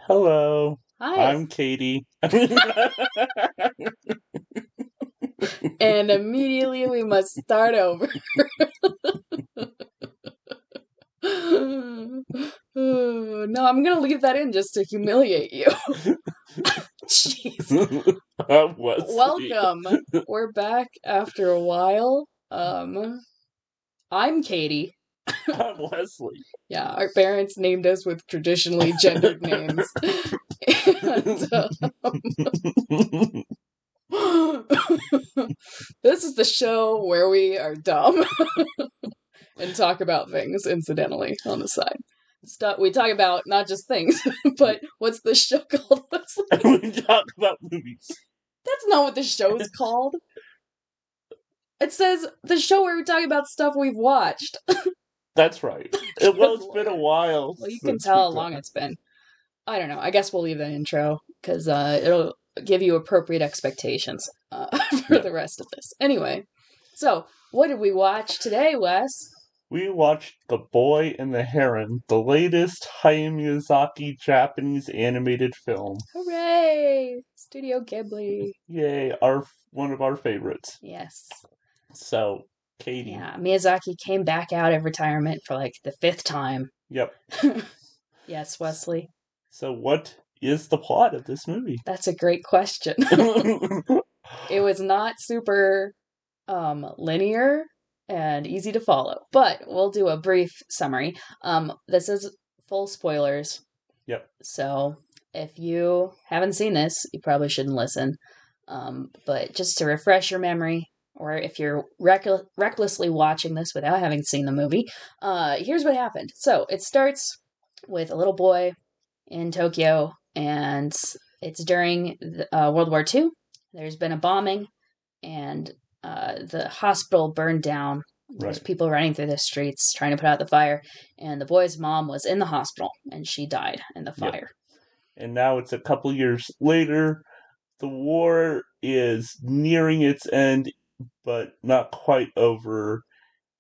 Hello, Hi. I'm Katie. And immediately we must start over. No, I'm gonna leave that in just to humiliate you. Jeez. Wesley. Welcome. We're back after a while. I'm Katie. I'm Wesley. Yeah, our parents named us with traditionally gendered names. And, this is the show where we are dumb and talk about things incidentally on the side. We talk about not just things, but what's the show called? We talk about movies. That's not what the show's called. It says the show where we talk about stuff we've watched. That's right. Well, it's been a while. Well, you can tell how long it's been. I don't know. I guess we'll leave that intro because it'll give you appropriate expectations for the rest of this. Anyway, so what did we watch today, Wes? We watched The Boy and the Heron, the latest Hayao Miyazaki Japanese animated film. Hooray! Studio Ghibli. Yay, one of our favorites. Yes. So, Katie. Yeah, Miyazaki came back out of retirement for like the 5th time. Yep. Yes, Wesley. So what is the plot of this movie? That's a great question. It was not super linear and easy to follow, but we'll do a brief summary. This is full spoilers. Yep. So if you haven't seen this, you probably shouldn't listen. But just to refresh your memory, or if you're recklessly watching this without having seen the movie, here's what happened. So it starts with a little boy in Tokyo, and it's during World War II. There's been a bombing, and the hospital burned down. There's people running through the streets trying to put out the fire, and the boy's mom was in the hospital, and she died in the fire. Yep. And now it's a couple years later. The war is nearing its end, but not quite over,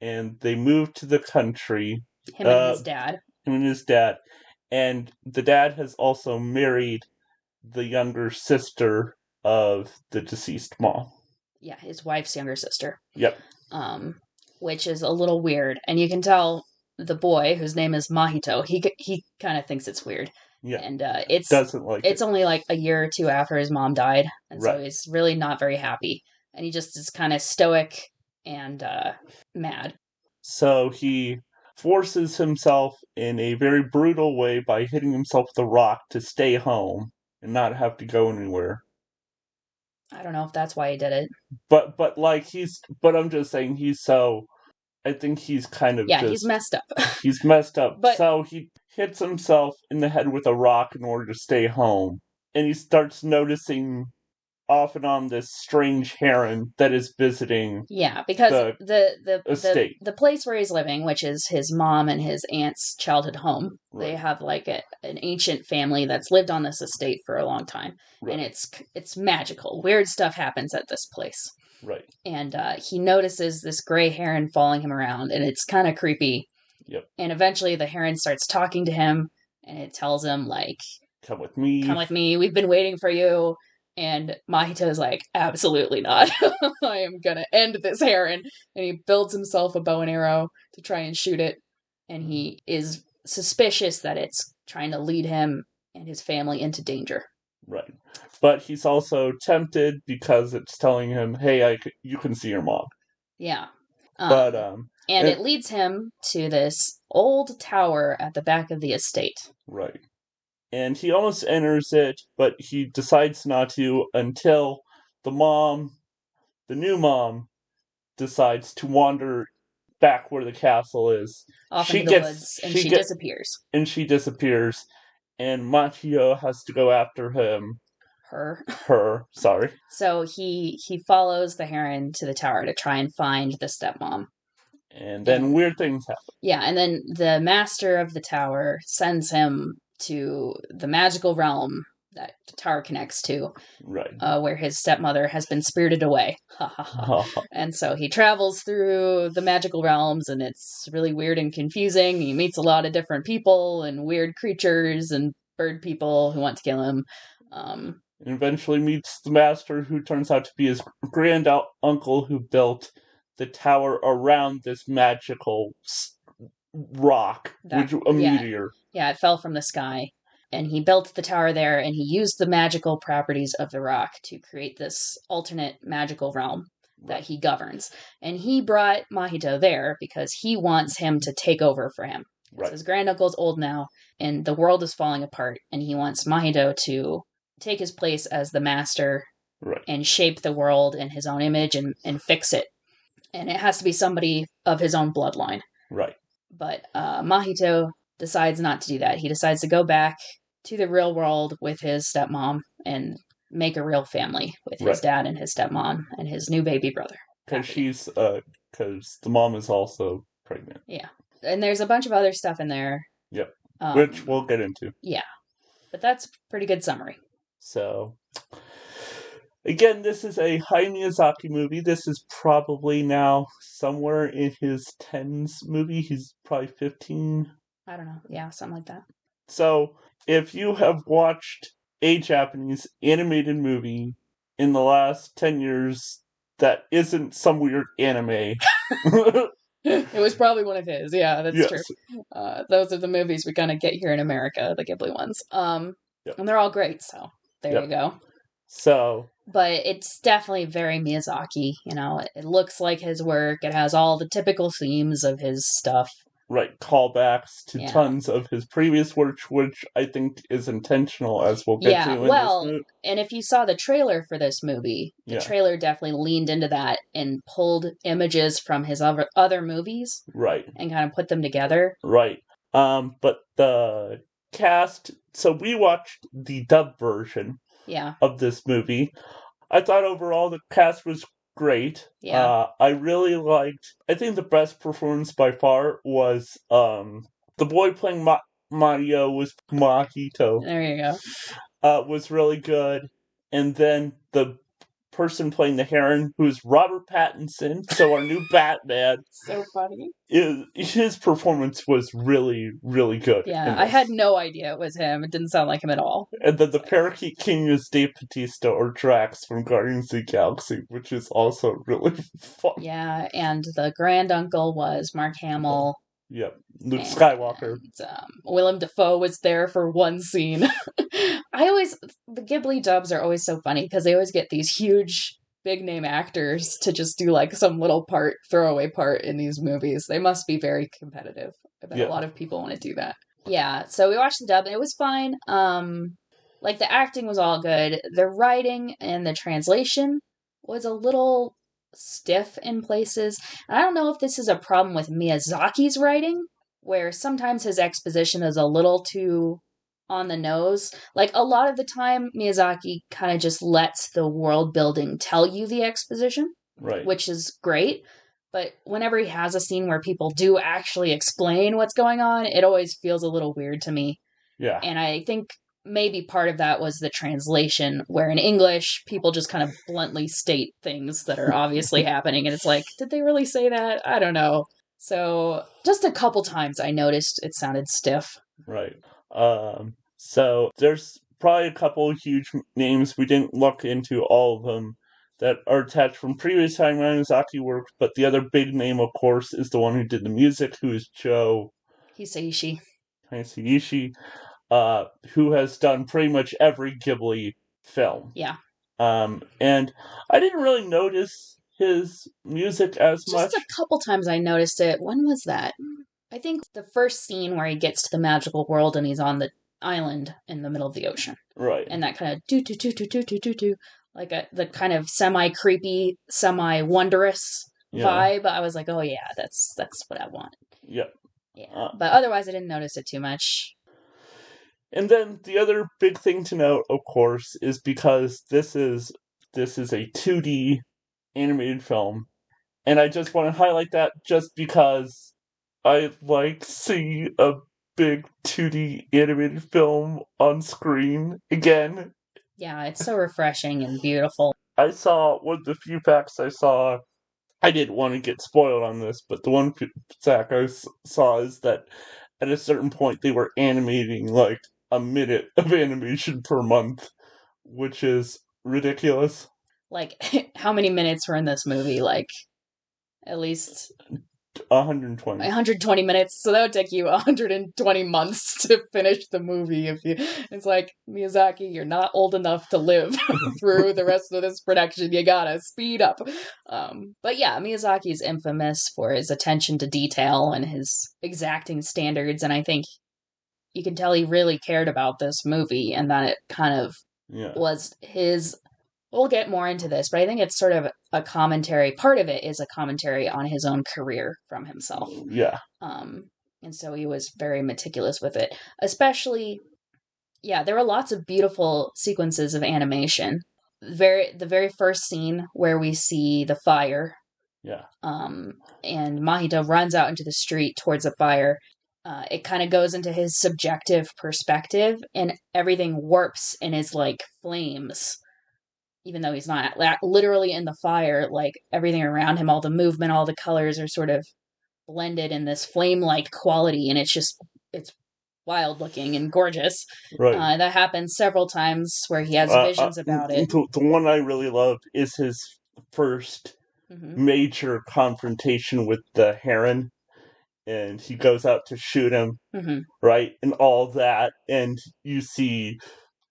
and they move to the country. Him and his dad. And the dad has also married the younger sister of the deceased mom. Yeah, his wife's younger sister. Yep. Which is a little weird, and you can tell the boy, whose name is Mahito, he kind of thinks it's weird. Yeah. And it's only like a year or two after his mom died, and so he's really not very happy, and he just is kind of stoic and mad. So he forces himself in a very brutal way by hitting himself with a rock to stay home and not have to go anywhere. I don't know if that's why he did it. But I'm just saying I think he's kind of he's messed up. He's messed up. But, so he hits himself in the head with a rock in order to stay home. And he starts noticing off and on this strange heron that is visiting. Yeah, because the estate. The place where he's living, which is his mom and his aunt's childhood home, they have like an ancient family that's lived on this estate for a long time, and it's magical. Weird stuff happens at this place. Right. And he notices this gray heron following him around, and it's kind of creepy. Yep. And eventually the heron starts talking to him, and it tells him like, "Come with me. We've been waiting for you." And Mahito's like, absolutely not. I am going to end this heron. And he builds himself a bow and arrow to try and shoot it. And he is suspicious that it's trying to lead him and his family into danger. Right. But he's also tempted because it's telling him, hey, you can see your mom. Yeah. And it leads him to this old tower at the back of the estate. Right. And he almost enters it, but he decides not to until the new mom, decides to wander back where the castle is. Off into the woods, and she disappears. And she disappears, and Machio has to go after him. Her, sorry. So he follows the heron to the tower to try and find the stepmom. And then weird things happen. Yeah, and then the master of the tower sends him to the magical realm that the tower connects to, right? Where his stepmother has been spirited away. And so he travels through the magical realms, and it's really weird and confusing. He meets a lot of different people and weird creatures and bird people who want to kill him. And eventually meets the master, who turns out to be his grand uncle, who built the tower around this magical rock, meteor. Yeah, it fell from the sky. And he built the tower there, and he used the magical properties of the rock to create this alternate magical realm that he governs. And he brought Mahito there because he wants him to take over for him. Right. His granduncle's old now, and the world is falling apart, and he wants Mahito to take his place as the master and shape the world in his own image and fix it. And it has to be somebody of his own bloodline. Right. But Mahito decides not to do that. He decides to go back to the real world with his stepmom and make a real family with his dad and his stepmom and his new baby brother. Because the mom is also pregnant. Yeah. And there's a bunch of other stuff in there. Yep. Which we'll get into. Yeah. But that's a pretty good summary. So, again, this is a Hayao Miyazaki movie. This is probably now somewhere in his 10s movie. He's probably 15. I don't know. Yeah, something like that. So, if you have watched a Japanese animated movie in the last 10 years that isn't some weird anime... It was probably one of his. Yeah, that's true. Those are the movies we kind of get here in America, the Ghibli ones. And they're all great, so there you go. So... But it's definitely very Miyazaki, you know. It looks like his work. It has all the typical themes of his stuff. Right, callbacks to tons of his previous work, which I think is intentional, as we'll get to in this movie. And if you saw the trailer for this movie, the trailer definitely leaned into that and pulled images from his other movies. Right. And kind of put them together. Right. But the cast... So we watched the dub version of this movie. I thought overall the cast was great. Yeah. I really liked... I think the best performance by far was the boy playing Mario was Mahito. There you go. Was really good. And then the person playing the Heron, who's Robert Pattinson, so our new Batman. So funny. His performance was really, really good. Yeah, I had no idea it was him. It didn't sound like him at all. And then the Parakeet King is Dave Bautista, or Drax from Guardians of the Galaxy, which is also really fun. Yeah, and the granduncle was Mark Hamill. Yep, Luke Skywalker. Willem Dafoe was there for one scene. The Ghibli dubs are always so funny because they always get these huge, big name actors to just do like some little throwaway part in these movies. They must be very competitive. I bet a lot of people want to do that. Yeah, so we watched the dub and it was fine. Like the acting was all good. The writing and the translation was a little stiff in places. And I don't know if this is a problem with Miyazaki's writing, where sometimes his exposition is a little too on the nose. Like a lot of the time, Miyazaki kind of just lets the world building tell you the exposition, which is great. But whenever he has a scene where people do actually explain what's going on, it always feels a little weird to me. Yeah. And I think maybe part of that was the translation, where in English, people just kind of bluntly state things that are obviously happening. And it's like, did they really say that? I don't know. So just a couple times I noticed it sounded stiff. Right. So there's probably a couple huge names. We didn't look into all of them that are attached from previous Hayao Miyazaki work, but the other big name, of course, is the one who did the music, who is Joe Hisaishi, who has done pretty much every Ghibli film. Yeah. And I didn't really notice his music as much. Just a couple times I noticed it. When was that? I think the first scene where he gets to the magical world and he's on the island in the middle of the ocean. Right. And that kind of do like the kind of semi-creepy, semi-wondrous vibe. I was like, oh yeah, that's what I want. Yep. Yeah. But otherwise I didn't notice it too much. And then the other big thing to note, of course, is because this is a 2D animated film. And I just want to highlight that just because I like seeing a big 2D animated film on screen again. Yeah, it's so refreshing and beautiful. I saw one of the few facts I saw. I didn't want to get spoiled on this, but the one fact I saw is that at a certain point they were animating like a minute of animation per month, which is ridiculous. Like, how many minutes were in this movie? Like, at least 120. 120 minutes. So that would take you 120 months to finish the movie. It's like, Miyazaki, you're not old enough to live through the rest of this production. You gotta speed up. But yeah, Miyazaki is infamous for his attention to detail and his exacting standards. And I think you can tell he really cared about this movie and that it kind of was his. We'll get more into this, but I think it's sort of a commentary. Part of it is a commentary on his own career from himself. Yeah. And so he was very meticulous with it. Especially, there were lots of beautiful sequences of animation. The very first scene where we see the fire. Yeah. And Mahito runs out into the street towards the fire. It kind of goes into his subjective perspective, and everything warps and is like flames. Even though he's not literally in the fire, like everything around him, all the movement, all the colors are sort of blended in this flame-like quality, and it's wild looking and gorgeous. Right. That happens several times where he has visions about it. The one I really love is his first major confrontation with the Heron, and he goes out to shoot him, right? And all that, and you see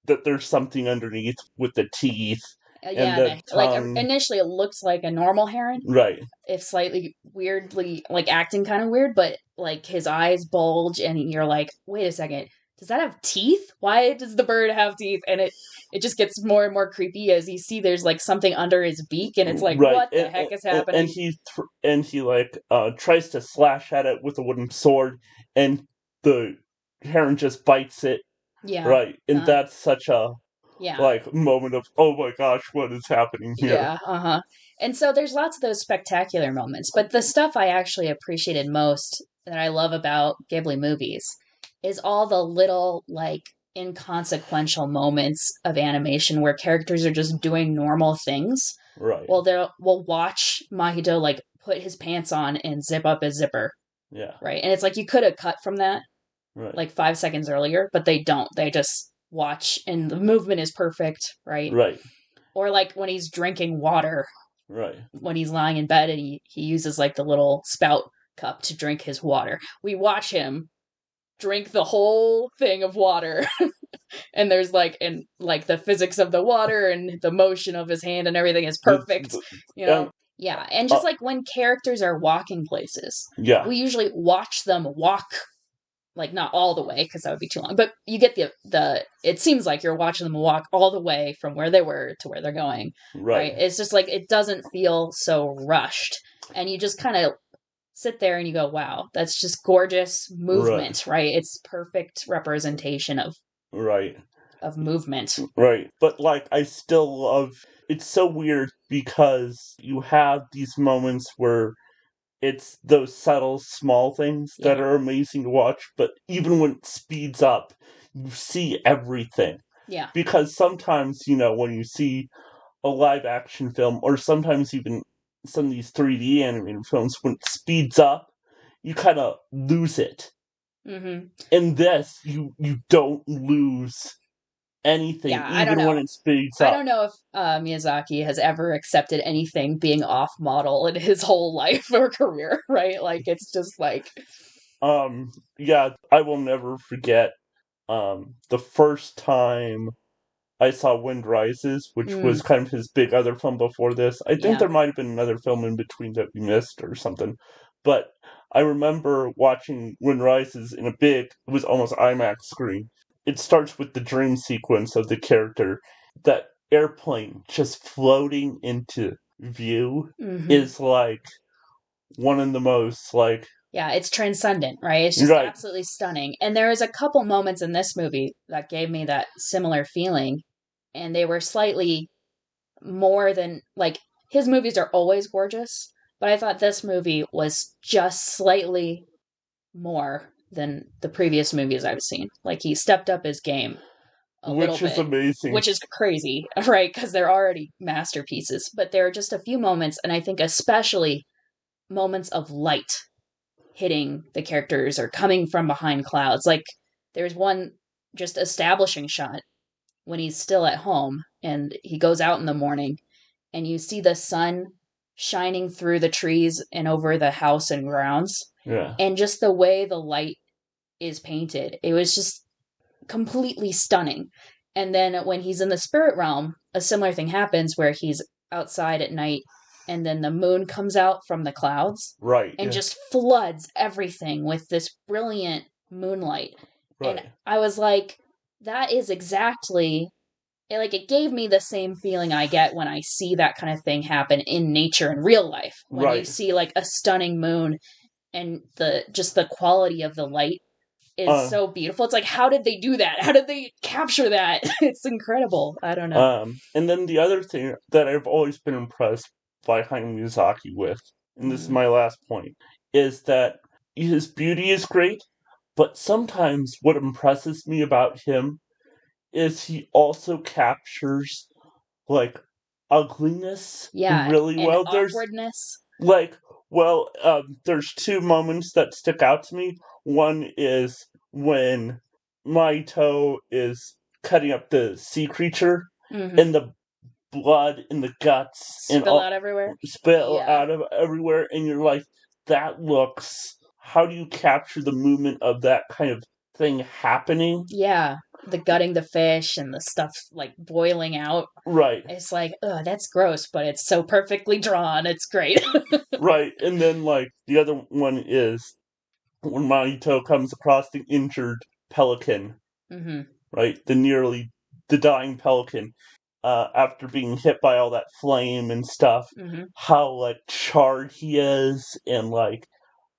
that there's something underneath with the teeth. Like initially it looks like a normal heron. Right. It's slightly weirdly, like acting kind of weird, but like his eyes bulge and you're like, wait a second, does that have teeth? Why does the bird have teeth? And it just gets more and more creepy as you see there's like something under his beak and it's like, what the heck is happening? And he tries to slash at it with a wooden sword and the heron just bites it. Yeah. Right. And that's such a moment of, oh my gosh, what is happening here? Yeah, And so there's lots of those spectacular moments, but the stuff I actually appreciated most that I love about Ghibli movies is all the little, like, inconsequential moments of animation where characters are just doing normal things. Right. Well, we'll watch Mahito, like, put his pants on and zip up his zipper. Yeah. Right? And it's like you could have cut from that, like 5 seconds earlier, but they don't. They just watch and the movement is perfect, right? Right. Or like when he's drinking water. Right. When he's lying in bed and he uses like the little spout cup to drink his water. We watch him drink the whole thing of water. And there's the physics of the water and the motion of his hand and everything is perfect. You know? Yeah. And just like when characters are walking places. Yeah. We usually watch them walk. Like, not all the way, because that would be too long. But you get it seems like you're watching them walk all the way from where they were to where they're going. Right? It's just like, it doesn't feel so rushed. And you just kind of sit there and you go, wow, that's just gorgeous movement, right? It's perfect representation of movement. Right. But, like, I still love, it's so weird because you have these moments where it's those subtle, small things that are amazing to watch, but even when it speeds up, you see everything. Yeah. Because sometimes, when you see a live-action film, or sometimes even some of these 3D animated films, when it speeds up, you kind of lose it. Mm-hmm. In this, you don't lose anything, even when it speeds up. I don't know if Miyazaki has ever accepted anything being off model in his whole life or career, right? Like, it's just like... Yeah, I will never forget the first time I saw Wind Rises, which was kind of his big other film before this. I think there might have been another film in between that we missed or something. But I remember watching Wind Rises in it was almost IMAX screen. It starts with the dream sequence of the character. That airplane just floating into view is like one of the most like... Yeah, it's transcendent, right? It's just absolutely stunning. And there is a couple moments in this movie that gave me that similar feeling. And they were slightly more than, like, his movies are always gorgeous. But I thought this movie was just slightly more than the previous movies I've seen. Like, he stepped up his game a little bit. Which is amazing. Which is crazy, right? Because they're already masterpieces. But there are just a few moments, and I think especially moments of light hitting the characters or coming from behind clouds. Like, there's one just establishing shot when he's still at home and he goes out in the morning and you see the sun shining through the trees and over the house and grounds. Yeah. And just the way the light is painted, it was just completely stunning. And then when he's in the spirit realm, a similar thing happens where he's outside at night and then the moon comes out from the clouds. Right. And just floods everything with this brilliant moonlight. Right. And I was like, that is exactly, it gave me the same feeling I get when I see that kind of thing happen in nature in real life. When you see like a stunning moon and the quality of the light is so beautiful. It's like, how did they do that? How did they capture that? It's incredible. I don't know. And then the other thing that I've always been impressed by Hayao Miyazaki with, and this is my last point, is that his beauty is great, but sometimes what impresses me about him is he also captures, like, ugliness really well. Awkwardness. There's two moments that stick out to me. One is when Mahito is cutting up the sea creature, and the blood and the guts spill out everywhere, and you're like, that looks, how do you capture the movement of that kind of thing happening? Yeah, the gutting the fish and the stuff like boiling out. Right. It's like, oh, that's gross, but it's so perfectly drawn. It's great. Right. And then like the other one is when Mahito comes across the injured pelican. Right? The dying pelican. After being hit by all that flame and stuff, how like charred he is, and like,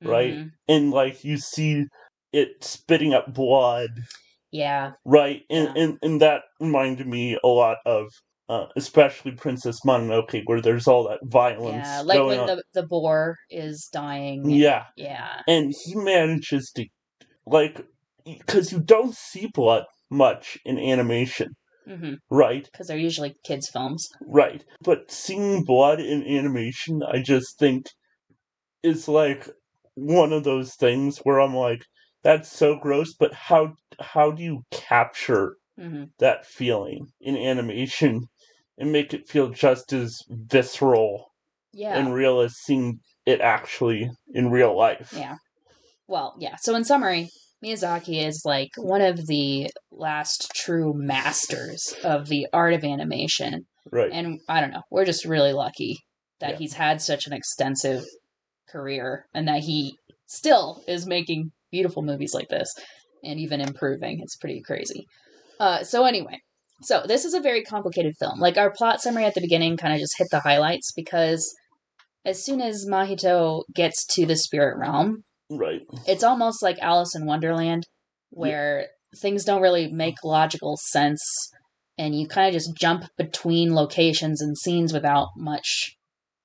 right, and like you see it spitting up blood. Yeah. Right, and that reminded me a lot of, especially Princess Mononoke, where there's all that violence. Yeah, like going when on. the boar is dying. Yeah. Yeah. And he manages to, like, because you don't see blood much in animation. Right? Because they're usually kids' films. Right. But seeing blood in animation, I just think, is like one of those things where I'm like, that's so gross, but how do you capture that feeling in animation and make it feel just as visceral and real as seeing it actually in real life? Yeah. Well, yeah. So in summary, Miyazaki is like one of the last true masters of the art of animation. Right. And I don't know, we're just really lucky that he's had such an extensive career and that he still is making beautiful movies like this and even improving. It's pretty crazy. So anyway, so this is a very complicated film. Like our plot summary at the beginning kind of just hit the highlights because as soon as Mahito gets to the spirit realm, right, it's almost like Alice in Wonderland, where things don't really make logical sense, and you kind of just jump between locations and scenes without much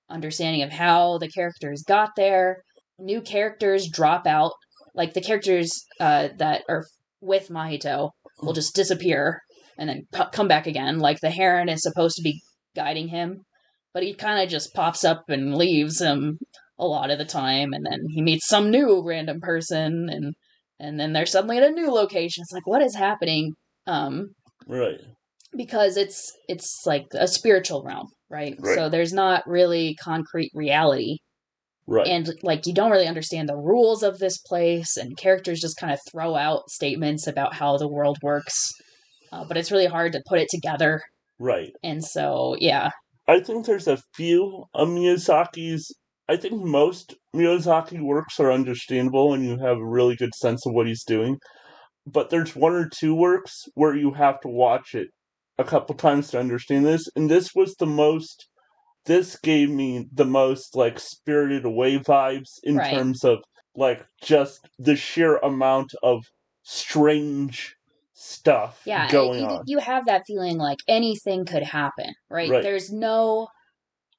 understanding of how the characters got there. New characters drop out, like the characters that are with Mahito will just disappear and then come back again. Like the Heron is supposed to be guiding him, but he kind of just pops up and leaves him a lot of the time, and then he meets some new random person, and then they're suddenly at a new location. It's like, what is happening? Right. Because it's like a spiritual realm, right? So there's not really concrete reality. Right. And like you don't really understand the rules of this place, and characters just kind of throw out statements about how the world works. But it's really hard to put it together. Right. And so, yeah. I think there's a few of Miyazaki's. I think most Miyazaki works are understandable and you have a really good sense of what he's doing. But there's one or two works where you have to watch it a couple times to understand this. And this gave me the most, like, Spirited Away vibes in terms of, like, just the sheer amount of strange stuff going on. You have that feeling like anything could happen, right? There's no...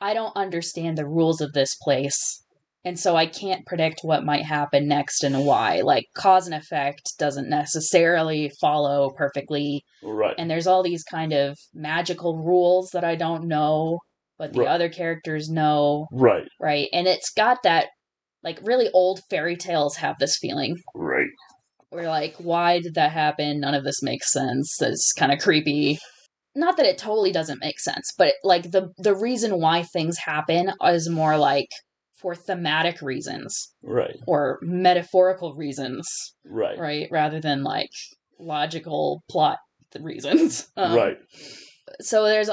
I don't understand the rules of this place, and so I can't predict what might happen next and why. Like, cause and effect doesn't necessarily follow perfectly. Right. And there's all these kind of magical rules that I don't know, but the other characters know. Right. Right. And it's got that, like, really old fairy tales have this feeling. Right. we're like, why did that happen? None of this makes sense. It's kind of creepy. Not that it totally doesn't make sense, but like the reason why things happen is more like for thematic reasons. Right. Or metaphorical reasons. Right. Right? Rather than like logical plot reasons. Right. So there's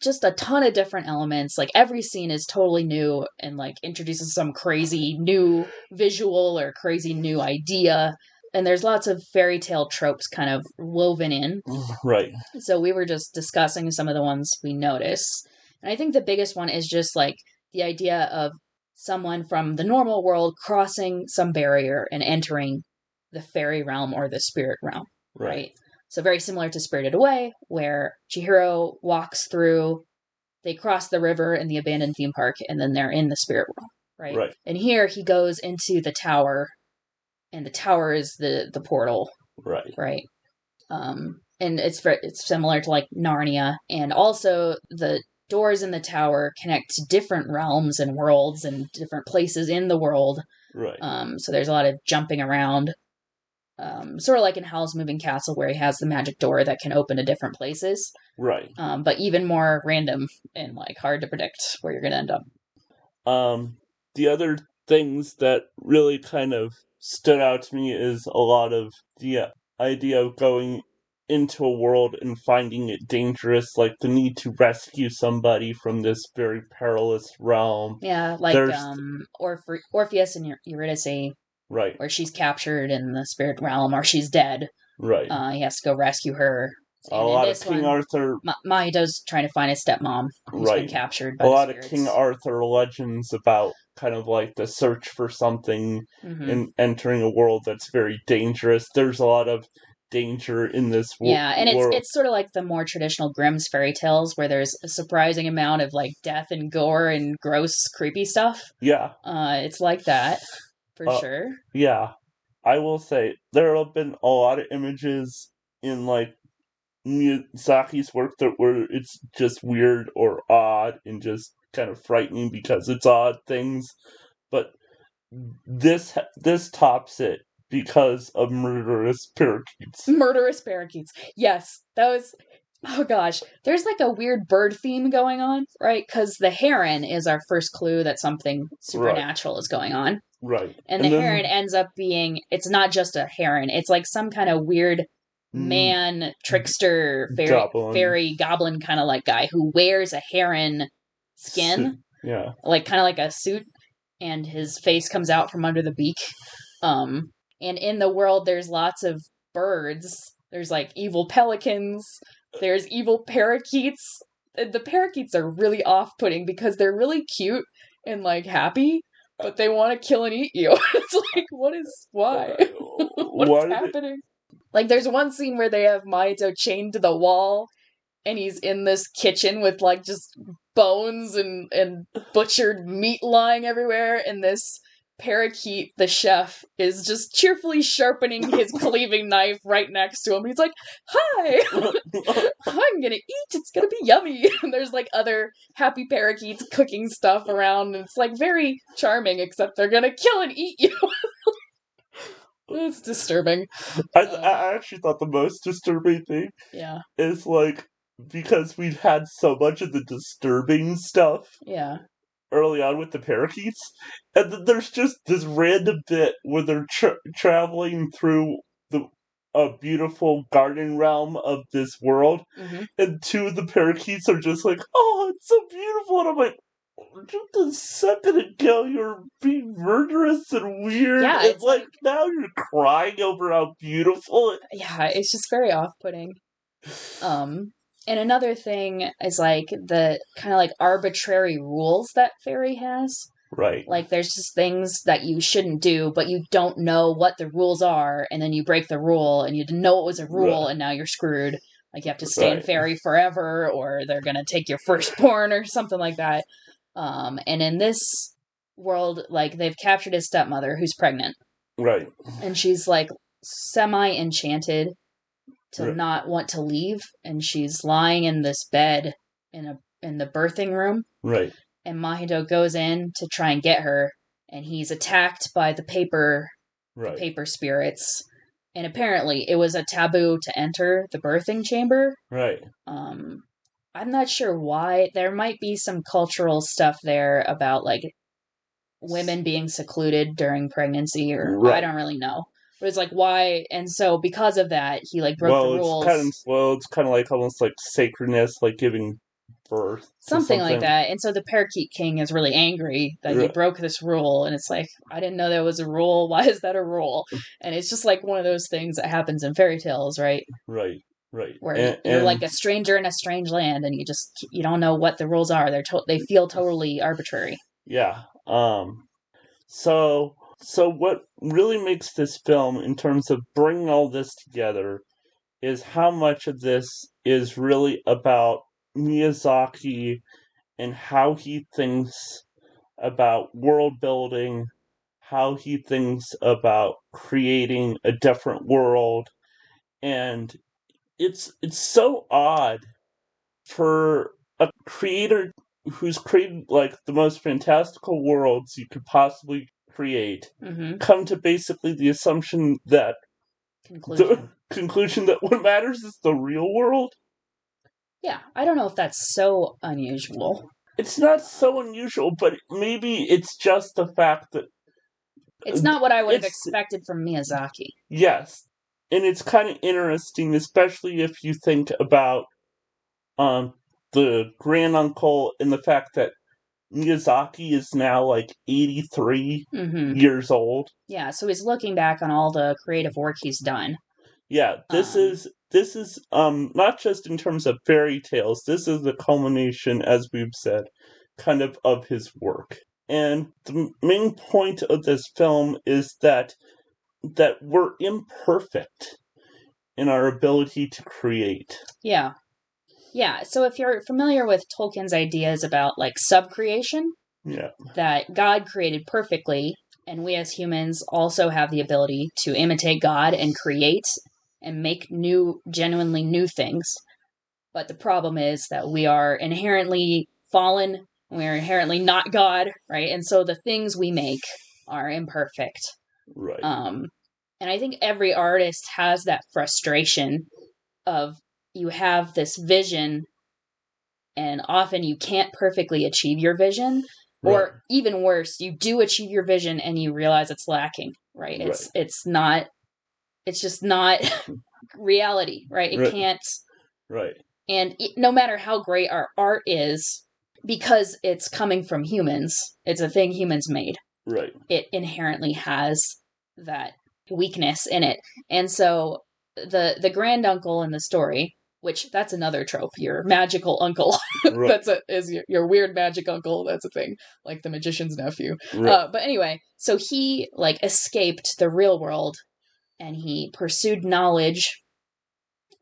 just a ton of different elements. Like every scene is totally new and like introduces some crazy new visual or crazy new idea. And there's lots of fairy tale tropes kind of woven in. Right. So we were just discussing some of the ones we notice. And I think the biggest one is just like the idea of someone from the normal world crossing some barrier and entering the fairy realm or the spirit realm. Right? So very similar to Spirited Away, where Chihiro walks through, they cross the river in the abandoned theme park, and then they're in the spirit realm. Right. And here he goes into the tower, and the tower is the portal. Right. And it's similar to like Narnia, and also the doors in the tower connect to different realms and worlds and different places in the world. Right. So there's a lot of jumping around. Sort of like in Howl's Moving Castle, where he has the magic door that can open to different places. Right. But even more random and like hard to predict where you're going to end up. The other things that really kind of stood out to me is a lot of the idea of going into a world and finding it dangerous, like the need to rescue somebody from this very perilous realm. Yeah, like Orpheus and Eurydice. Right. Where she's captured in the spirit realm, or she's dead. Right. He has to go rescue her. And a lot of King Arthur... Mahido's trying to find his stepmom, who's been captured by a lot spirits. of King Arthur legends about kind of like the search for something and entering a world that's very dangerous. There's a lot of danger in this world. Yeah, and it's sort of like the more traditional Grimm's fairy tales, where there's a surprising amount of like death and gore and gross, creepy stuff. Yeah. It's like that. For sure. Yeah. I will say, there have been a lot of images in, like, Miyazaki's work where it's just weird or odd and just kind of frightening because it's odd things. But this tops it because of murderous parakeets. Murderous parakeets. Yes. That was... Oh gosh, there's like a weird bird theme going on, right? Because the heron is our first clue that something supernatural is going on. Right. And the heron ends up being, it's not just a heron, it's like some kind of weird man, trickster, fairy goblin kind of like guy who wears a heron skin. Yeah. Like kind of like a suit, and his face comes out from under the beak. And in the world, there's lots of birds. There's like evil pelicans. There's evil parakeets. The parakeets are really off-putting because they're really cute and like happy, but they want to kill and eat you. It's like, why? What's happening? Like there's one scene where they have Mahito chained to the wall, and he's in this kitchen with like just bones and butchered meat lying everywhere, and this parakeet, the chef, is just cheerfully sharpening his cleaving knife right next to him. He's like, hi, I'm gonna eat, it's gonna be yummy. And there's like other happy parakeets cooking stuff around, and it's like very charming, except they're gonna kill and eat you. It's disturbing. I actually thought the most disturbing thing is like, because we've had so much of the disturbing stuff early on with the parakeets, and then there's just this random bit where they're traveling through a beautiful garden realm of this world, and two of the parakeets are just like, oh, it's so beautiful, and I'm like, just a second ago you were being murderous and weird, and like now you're crying over how beautiful. Yeah, it's just very off-putting. And another thing is like the kind of like arbitrary rules that fairy has. Right. Like there's just things that you shouldn't do, but you don't know what the rules are, and then you break the rule, and you didn't know it was a rule, and now you're screwed. Like you have to stay in fairy forever, or they're gonna take your firstborn, or something like that. And in this world, like they've captured his stepmother, who's pregnant. Right. And she's like semi-enchanted to not want to leave, and she's lying in this bed in the birthing room. Right. And Mahito goes in to try and get her, and he's attacked by the paper spirits, and apparently it was a taboo to enter the birthing chamber. Right. I'm not sure why. There might be some cultural stuff there about like women being secluded during pregnancy, or I Right. don't really know. But it's like why, and so because of that, he like broke the Well, rules. it's kind of like almost like sacredness, like giving birth. Something like that. And so the Parakeet King is really angry that he broke this rule. And it's like, I didn't know there was a rule. Why is that a rule? And it's just like one of those things that happens in fairy tales, right? Right. Right. Where you're like a stranger in a strange land and you don't know what the rules are. They feel totally arbitrary. Yeah. So what really makes this film, in terms of bringing all this together, is how much of this is really about Miyazaki and how he thinks about world building, how he thinks about creating a different world. And it's so odd for a creator who's created like the most fantastical worlds you could possibly create, come to basically the assumption that conclusion that what matters is the real world. Yeah, I don't know if that's so unusual. It's not so unusual, but maybe it's just the fact that it's not what I would have expected from Miyazaki. Yes, and it's kind of interesting, especially if you think about the granduncle and the fact that Miyazaki is now like 83 years old. Yeah, so he's looking back on all the creative work he's done. Yeah, this is not just in terms of fairy tales, this is the culmination, as we've said, kind of his work. And the main point of this film is that we're imperfect in our ability to create. Yeah. Yeah, so if you're familiar with Tolkien's ideas about like subcreation, that God created perfectly, and we as humans also have the ability to imitate God and create and make genuinely new things. But the problem is that we are inherently fallen, we're inherently not God, right? And so the things we make are imperfect. Right. And I think every artist has that frustration of you have this vision and often you can't perfectly achieve your vision, or even worse, you do achieve your vision and you realize it's lacking, right? It's just not reality, right? It can't. Right. And no matter how great our art is, because it's coming from humans, it's a thing humans made. Right. It inherently has that weakness in it. And so the granduncle in the story, which that's another trope, your magical uncle. Right. is your weird magic uncle. That's a thing, like the magician's nephew. Right. But anyway, so he like escaped the real world and he pursued knowledge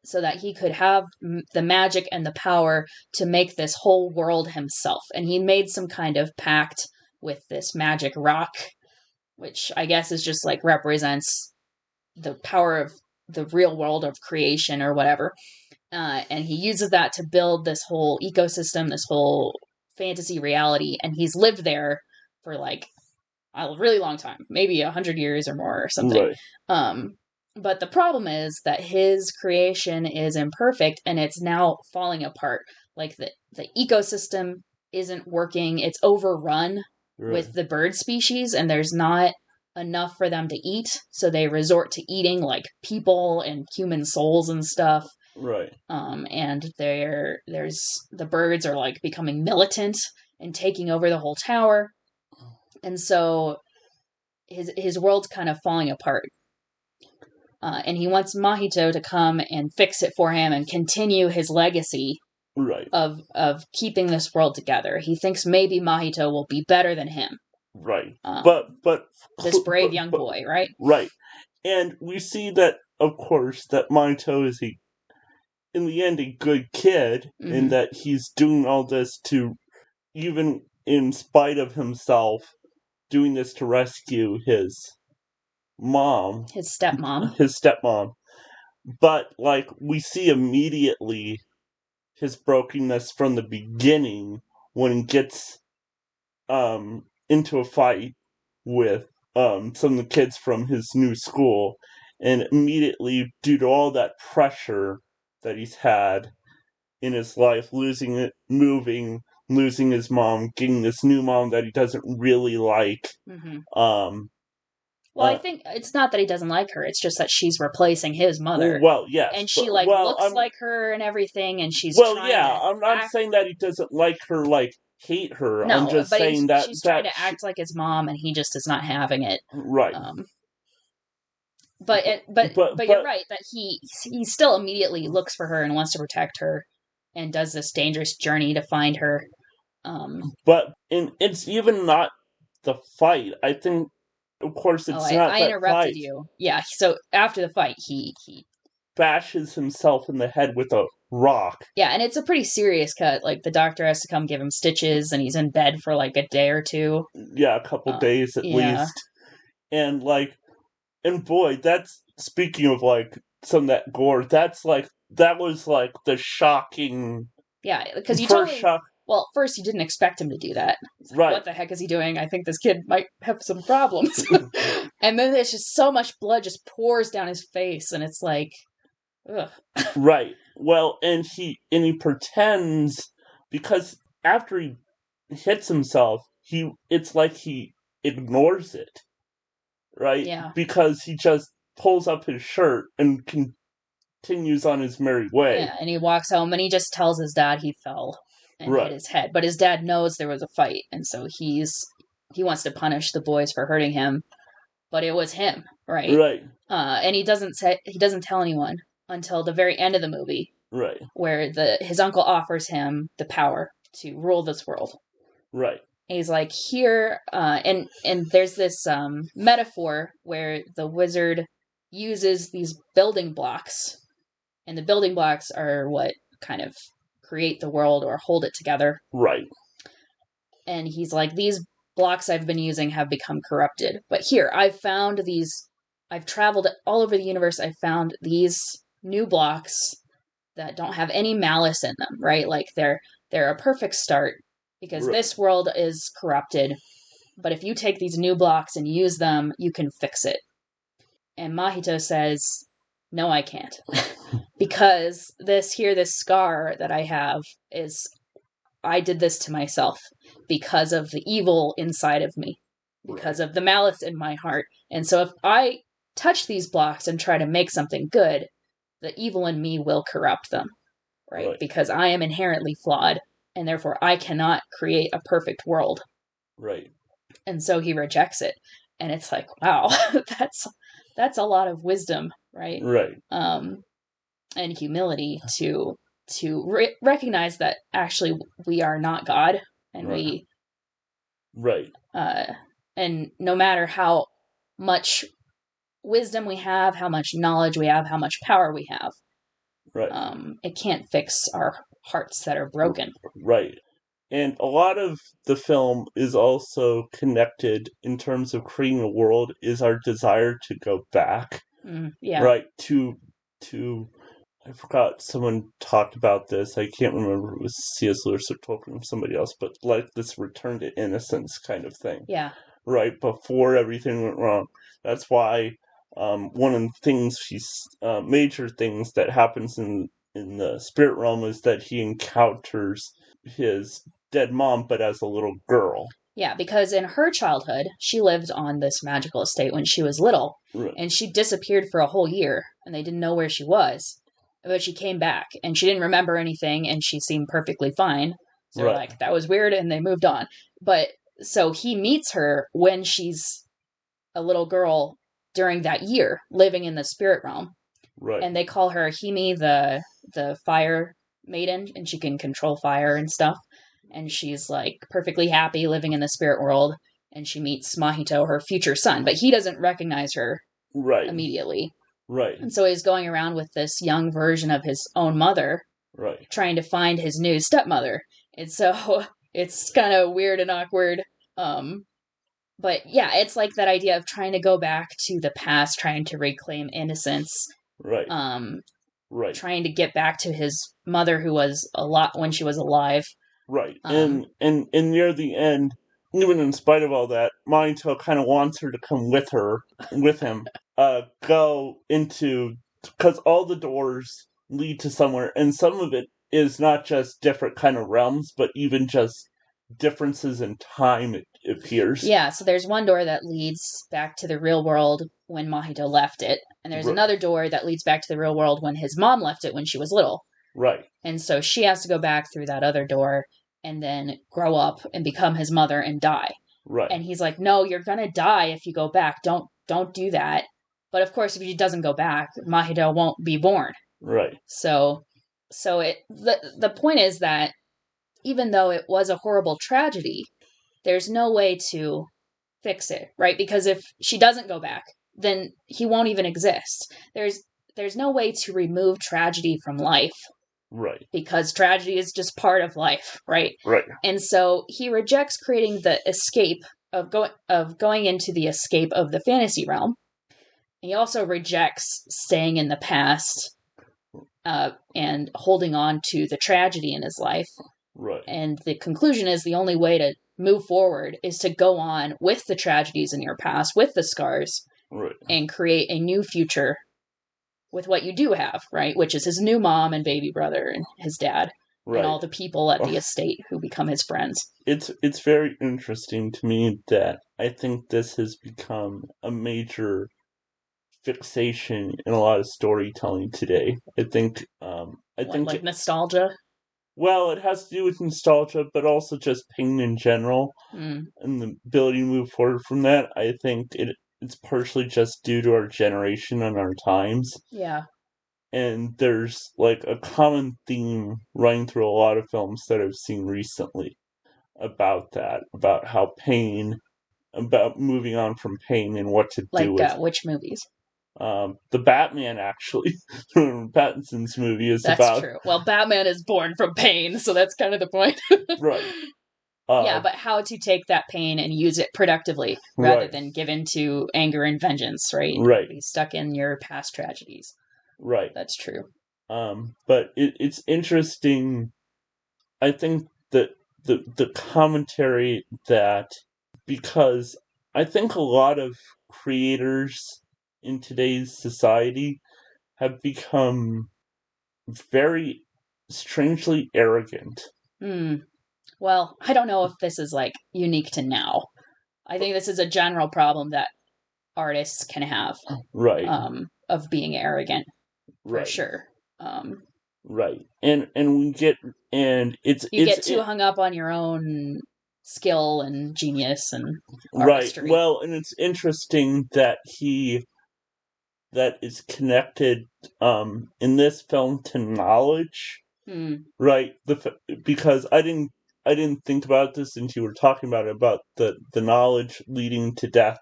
so that he could have the magic and the power to make this whole world himself. And he made some kind of pact with this magic rock, which I guess is just like represents the power of the real world of creation or whatever. And he uses that to build this whole ecosystem, this whole fantasy reality. And he's lived there for like a really long time, maybe 100 years or more or something. Right. But the problem is that his creation is imperfect and it's now falling apart. Like the ecosystem isn't working. It's overrun with the bird species and there's not enough for them to eat. So they resort to eating like people and human souls and stuff. Right. And there's the birds are like becoming militant and taking over the whole tower. And so his world's kind of falling apart. And he wants Mahito to come and fix it for him and continue his legacy of keeping this world together. He thinks maybe Mahito will be better than him. Right. But this brave young boy, right? Right. And we see that, of course, that Mahito is in the end, a good kid, in that he's doing all this to, even in spite of himself, doing this to rescue his mom. His stepmom. His stepmom. But, like, we see immediately his brokenness from the beginning when he gets into a fight with some of the kids from his new school. And immediately, due to all that pressure that he's had in his life, losing it, moving, losing his mom, getting this new mom that he doesn't really like. Well, I think it's not that he doesn't like her. It's just that she's replacing his mother. Well, yes. And she, looks like her and everything, and she's I'm not saying that he doesn't like her, hate her. No, I'm just saying that she's trying to act like his mom, and he just is not having it. Right. But you're right that he still immediately looks for her and wants to protect her, and does this dangerous journey to find her. But it's even not the fight. I think, of course, it's not I interrupted you. Yeah, so after the fight, he bashes himself in the head with a rock. Yeah, and it's a pretty serious cut. Like, the doctor has to come give him stitches, and he's in bed for, a day or two. Yeah, a couple days at least. And, and boy, that's, speaking of, some of that gore, that was, the shocking... Yeah, because you told me... Well, first, you didn't expect him to do that. Right. What the heck is he doing? I think this kid might have some problems. And then there's just so much blood just pours down his face, and it's like... Ugh. Right. Well, and he pretends, because after he hits himself, it's like he ignores it. Right? Yeah. Because he just pulls up his shirt and continues on his merry way. Yeah, and he walks home and he just tells his dad he fell and hit his head. But his dad knows there was a fight, and so he wants to punish the boys for hurting him. But it was him, right? Right. And he doesn't tell anyone until the very end of the movie. Right. Where his uncle offers him the power to rule this world. Right. And he's like, here, and there's this metaphor where the wizard uses these building blocks, and the building blocks are what kind of create the world or hold it together. Right. And he's like, these blocks I've been using have become corrupted. But here, I've traveled all over the universe, I found these new blocks that don't have any malice in them, right? Like, they're a perfect start, because this world is corrupted. But if you take these new blocks and use them, you can fix it. And Mahito says, no, I can't. Because this scar that I have I did this to myself because of the evil inside of me, because of the malice in my heart. And so if I touch these blocks and try to make something good, the evil in me will corrupt them, right? Because I am inherently flawed, and therefore I cannot create a perfect world. Right. And so he rejects it. And it's like, wow, that's a lot of wisdom, right? Right. And humility to recognize that actually we are not God, and we... Right. And no matter how much wisdom we have, how much knowledge we have, how much power we have, it can't fix our hearts that are broken. Right. And a lot of the film is also connected in terms of creating a world is our desire to go back. Right. To I forgot, someone talked about this. I can't remember if it was C.S. Lewis or Tolkien or somebody else, but this return to innocence kind of thing. Yeah. Right, before everything went wrong. That's why one of the things major things that happens in the spirit realm is that he encounters his dead mom, but as a little girl. Yeah, because in her childhood, she lived on this magical estate when she was little, and she disappeared for a whole year, and they didn't know where she was. But she came back, and she didn't remember anything, and she seemed perfectly fine. So they're like, that was weird, and they moved on. But so he meets her when she's a little girl during that year, living in the spirit realm. Right. And they call her Hime, the fire maiden, and she can control fire and stuff. And she's like perfectly happy living in the spirit world. And she meets Mahito, her future son, but he doesn't recognize her immediately. Right. And so he's going around with this young version of his own mother, trying to find his new stepmother. And so it's kind of weird and awkward. But yeah, it's like that idea of trying to go back to the past, trying to reclaim innocence. Right. Trying to get back to his mother, who was a lot when she was alive. Right. And near the end, even in spite of all that, Mahito kind of wants her to come with him, go into, because all the doors lead to somewhere, and some of it is not just different kind of realms, but even just differences in time, it appears. Yeah, so there's one door that leads back to the real world when Mahito left it, and there's another door that leads back to the real world when his mom left it when she was little. Right. And so she has to go back through that other door and then grow up and become his mother and die. Right. And he's like, no, you're gonna die if you go back. Don't do that. But of course, if he doesn't go back, Mahito won't be born. Right. So the point is that even though it was a horrible tragedy, there's no way to fix it, right? Because if she doesn't go back, then he won't even exist. There's no way to remove tragedy from life. Right. Because tragedy is just part of life, right? Right. And so he rejects creating the escape of going into the escape of the fantasy realm. He also rejects staying in the past and holding on to the tragedy in his life. Right. And the conclusion is the only way to move forward is to go on with the tragedies in your past, with the scars, right, and create a new future with what you do have, right? Which is his new mom and baby brother and his dad, right, and all the people at the estate who become his friends. It's very interesting to me that I think this has become a major fixation in a lot of storytelling today. I think like nostalgia. Well, it has to do with nostalgia, but also just pain in general, and the ability to move forward from that. I think it's partially just due to our generation and our times. Yeah. And there's like a common theme running through a lot of films that I've seen recently about that, about how pain, about moving on from pain and what to do with it. Like which movies? The Batman, actually. Pattinson's movie is that's about... That's true. Well, Batman is born from pain, so that's kind of the point. Right. Yeah, but how to take that pain and use it productively rather than give in to anger and vengeance, right? Right. Be stuck in your past tragedies. Right. That's true. But it's interesting. I think that the commentary that, because I think a lot of creators in today's society have become very strangely arrogant. Well, I don't know if this is like unique to now. I think this is a general problem that artists can have. Right. Of being arrogant. For right. Sure. Right. And we get, and you get too hung up on your own skill and genius and artistry. Right. Well, and it's interesting that that is connected in this film to knowledge. Right. Because I didn't think about this until you were talking about it, about the knowledge leading to death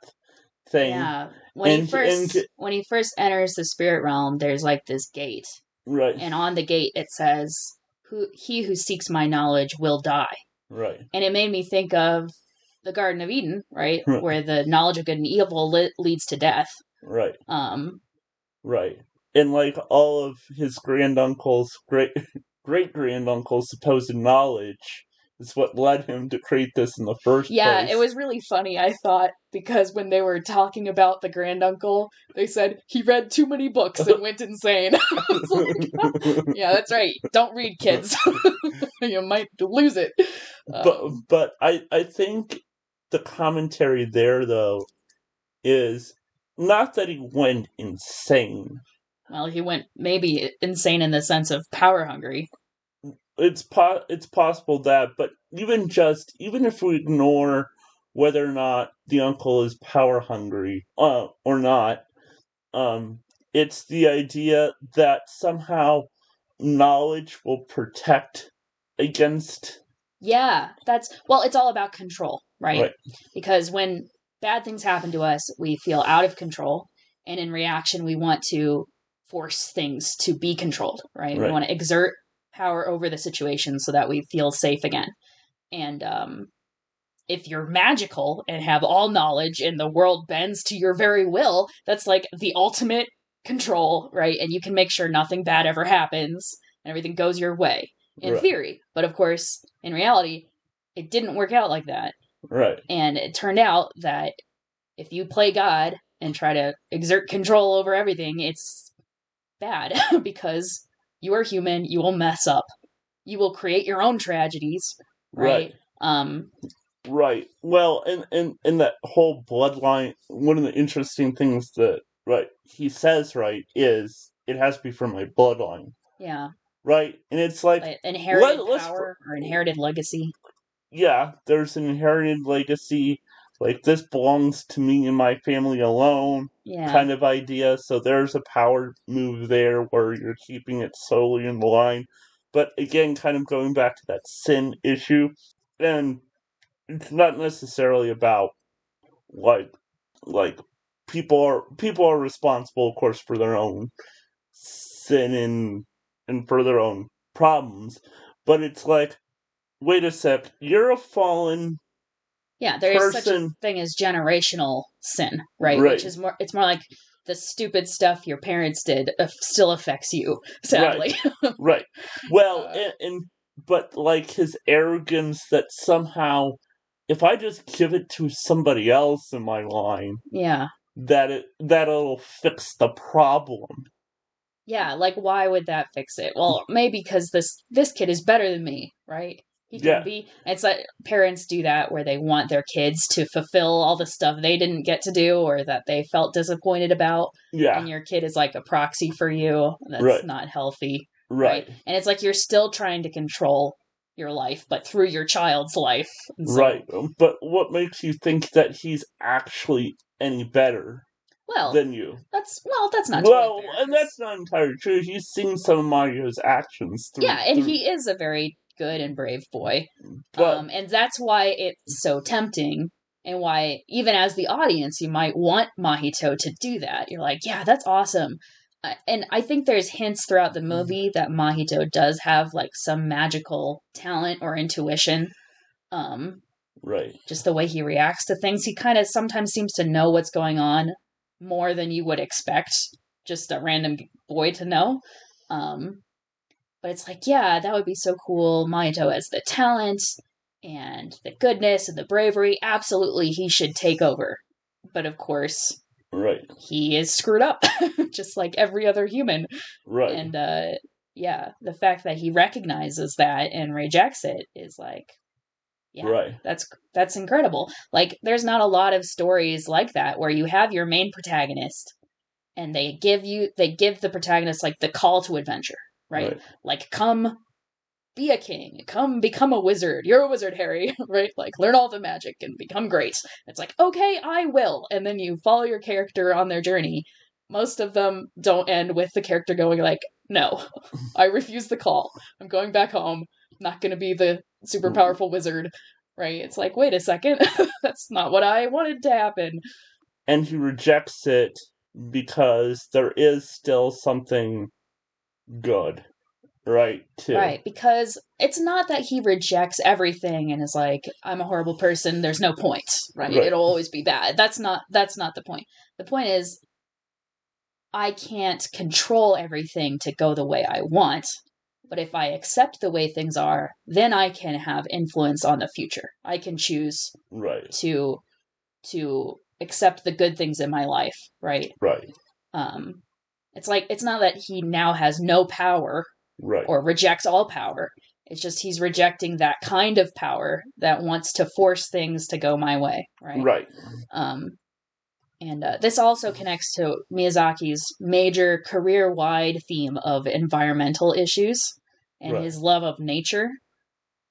thing. Yeah. When he first enters the spirit realm, there's like this gate. Right. And on the gate it says, he who seeks my knowledge will die. Right. And it made me think of the Garden of Eden, right? Where the knowledge of good and evil leads to death. Right. Right. And like all of his granduncle's great-granduncle's supposed knowledge is what led him to create this in the first place. Yeah, it was really funny, I thought, because when they were talking about the granduncle, they said he read too many books and went insane. I was like, yeah, that's right. Don't read, kids. You might lose it. But I think the commentary there, though, is not that he went insane. Well, he went maybe insane in the sense of power hungry. It's possible that, but even if we ignore whether or not the uncle is power hungry or not, it's the idea that somehow knowledge will protect against. Yeah, it's all about control, right? Because when bad things happen to us, we feel out of control, and in reaction, we want to force things to be controlled, right? We want to exert power over the situation so that we feel safe again. And if you're magical and have all knowledge and the world bends to your very will, that's like the ultimate control, right? And you can make sure nothing bad ever happens and everything goes your way in theory. But of course, in reality, it didn't work out like that. Right. And it turned out that if you play God and try to exert control over everything, it's bad because you are human, you will mess up. You will create your own tragedies, right? Right. Well, in that whole bloodline, one of the interesting things that he says is it has to be from my bloodline. Yeah. Right, and it's like inherited power or inherited legacy. Yeah, there's an inherited legacy. Like, this belongs to me and my family alone, kind of idea. So there's a power move there where you're keeping it solely in the line. But again, kind of going back to that sin issue, and it's not necessarily about like people are responsible, of course, for their own sin and for their own problems. But it's like, wait a sec, you're a fallen there is such a thing as generational sin, right? Which is it's more like the stupid stuff your parents did still affects you, sadly. Right. Well, but like his arrogance that somehow, if I just give it to somebody else in my line, that'll fix the problem. Yeah, like, why would that fix it? Well, maybe because this kid is better than me, right? He can be. It's like parents do that where they want their kids to fulfill all the stuff they didn't get to do or that they felt disappointed about. Yeah. And your kid is like a proxy for you. That's not healthy. Right. And it's like you're still trying to control your life, but through your child's life. Right. But what makes you think that he's actually any better? Than you. That's not totally fair. And that's not entirely true. He's seen some of Mario's actions. He is a very good and brave boy. And that's why it's so tempting, and why, even as the audience, you might want Mahito to do that. You're like, yeah, that's awesome. And I think there's hints throughout the movie that Mahito does have, like, some magical talent or intuition. Just the way he reacts to things. He kind of sometimes seems to know what's going on more than you would expect just a random boy to know. But it's like, yeah, that would be so cool. Mahito has the talent and the goodness and the bravery. Absolutely, he should take over. But of course, he is screwed up, just like every other human. Right. And the fact that he recognizes that and rejects it is like, that's incredible. Like, there's not a lot of stories like that where you have your main protagonist and they give the protagonist, like, the call to adventure, right? Like, come be a king, come become a wizard. You're a wizard, Harry, right? Like, learn all the magic and become great. It's like, okay, I will. And then you follow your character on their journey. Most of them don't end with the character going like, no, I refuse the call. I'm going back home. Not going to be the super powerful wizard, right? It's like, wait a second, that's not what I wanted to happen. And he rejects it because there is still something good, right, too. Right, because it's not that he rejects everything and is like, I'm a horrible person, there's no point, right? It'll always be bad. That's not the point. The point is, I can't control everything to go the way I want. But if I accept the way things are, then I can have influence on the future. I can choose to accept the good things in my life, right? Right. It's like, it's not that he now has no power or rejects all power. It's just he's rejecting that kind of power that wants to force things to go my way, right? Right. And this also connects to Miyazaki's major career-wide theme of environmental issues and his love of nature,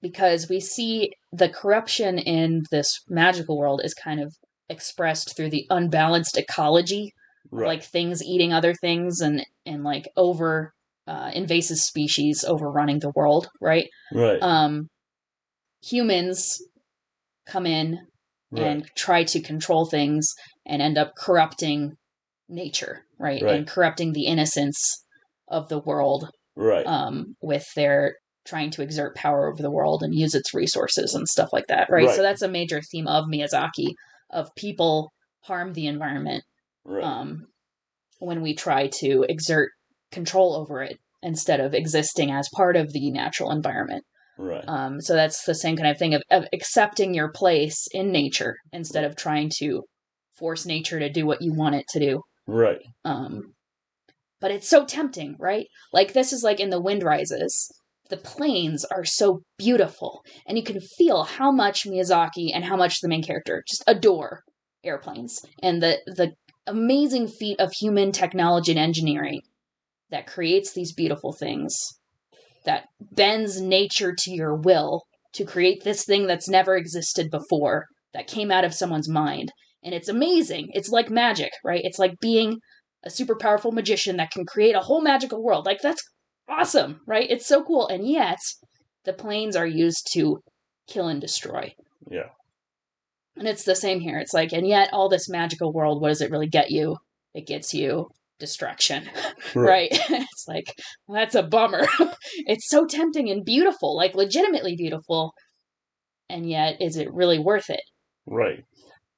because we see the corruption in this magical world is kind of expressed through the unbalanced ecology, like things eating other things and like over invasive species overrunning the world, right? Humans come in and try to control things and end up corrupting nature, right? And corrupting the innocence of the world, with their trying to exert power over the world and use its resources and stuff like that, right? So that's a major theme of Miyazaki, of people harm the environment when we try to exert control over it instead of existing as part of the natural environment. Right. So that's the same kind of thing of accepting your place in nature instead of trying to force nature to do what you want it to do. Right. But it's so tempting, right? Like this is like in The Wind Rises. The planes are so beautiful, and you can feel how much Miyazaki and how much the main character just adore airplanes and the amazing feat of human technology and engineering that creates these beautiful things, that bends nature to your will to create this thing that's never existed before, that came out of someone's mind. And it's amazing. It's like magic, right? It's like being a super powerful magician that can create a whole magical world. Like, that's awesome, right? It's so cool. And yet, the planes are used to kill and destroy. Yeah. And it's the same here. It's like, and yet, all this magical world, what does it really get you? It gets you destruction, right? It's like, well, that's a bummer. It's so tempting and beautiful, like legitimately beautiful. And yet, is it really worth it? Right.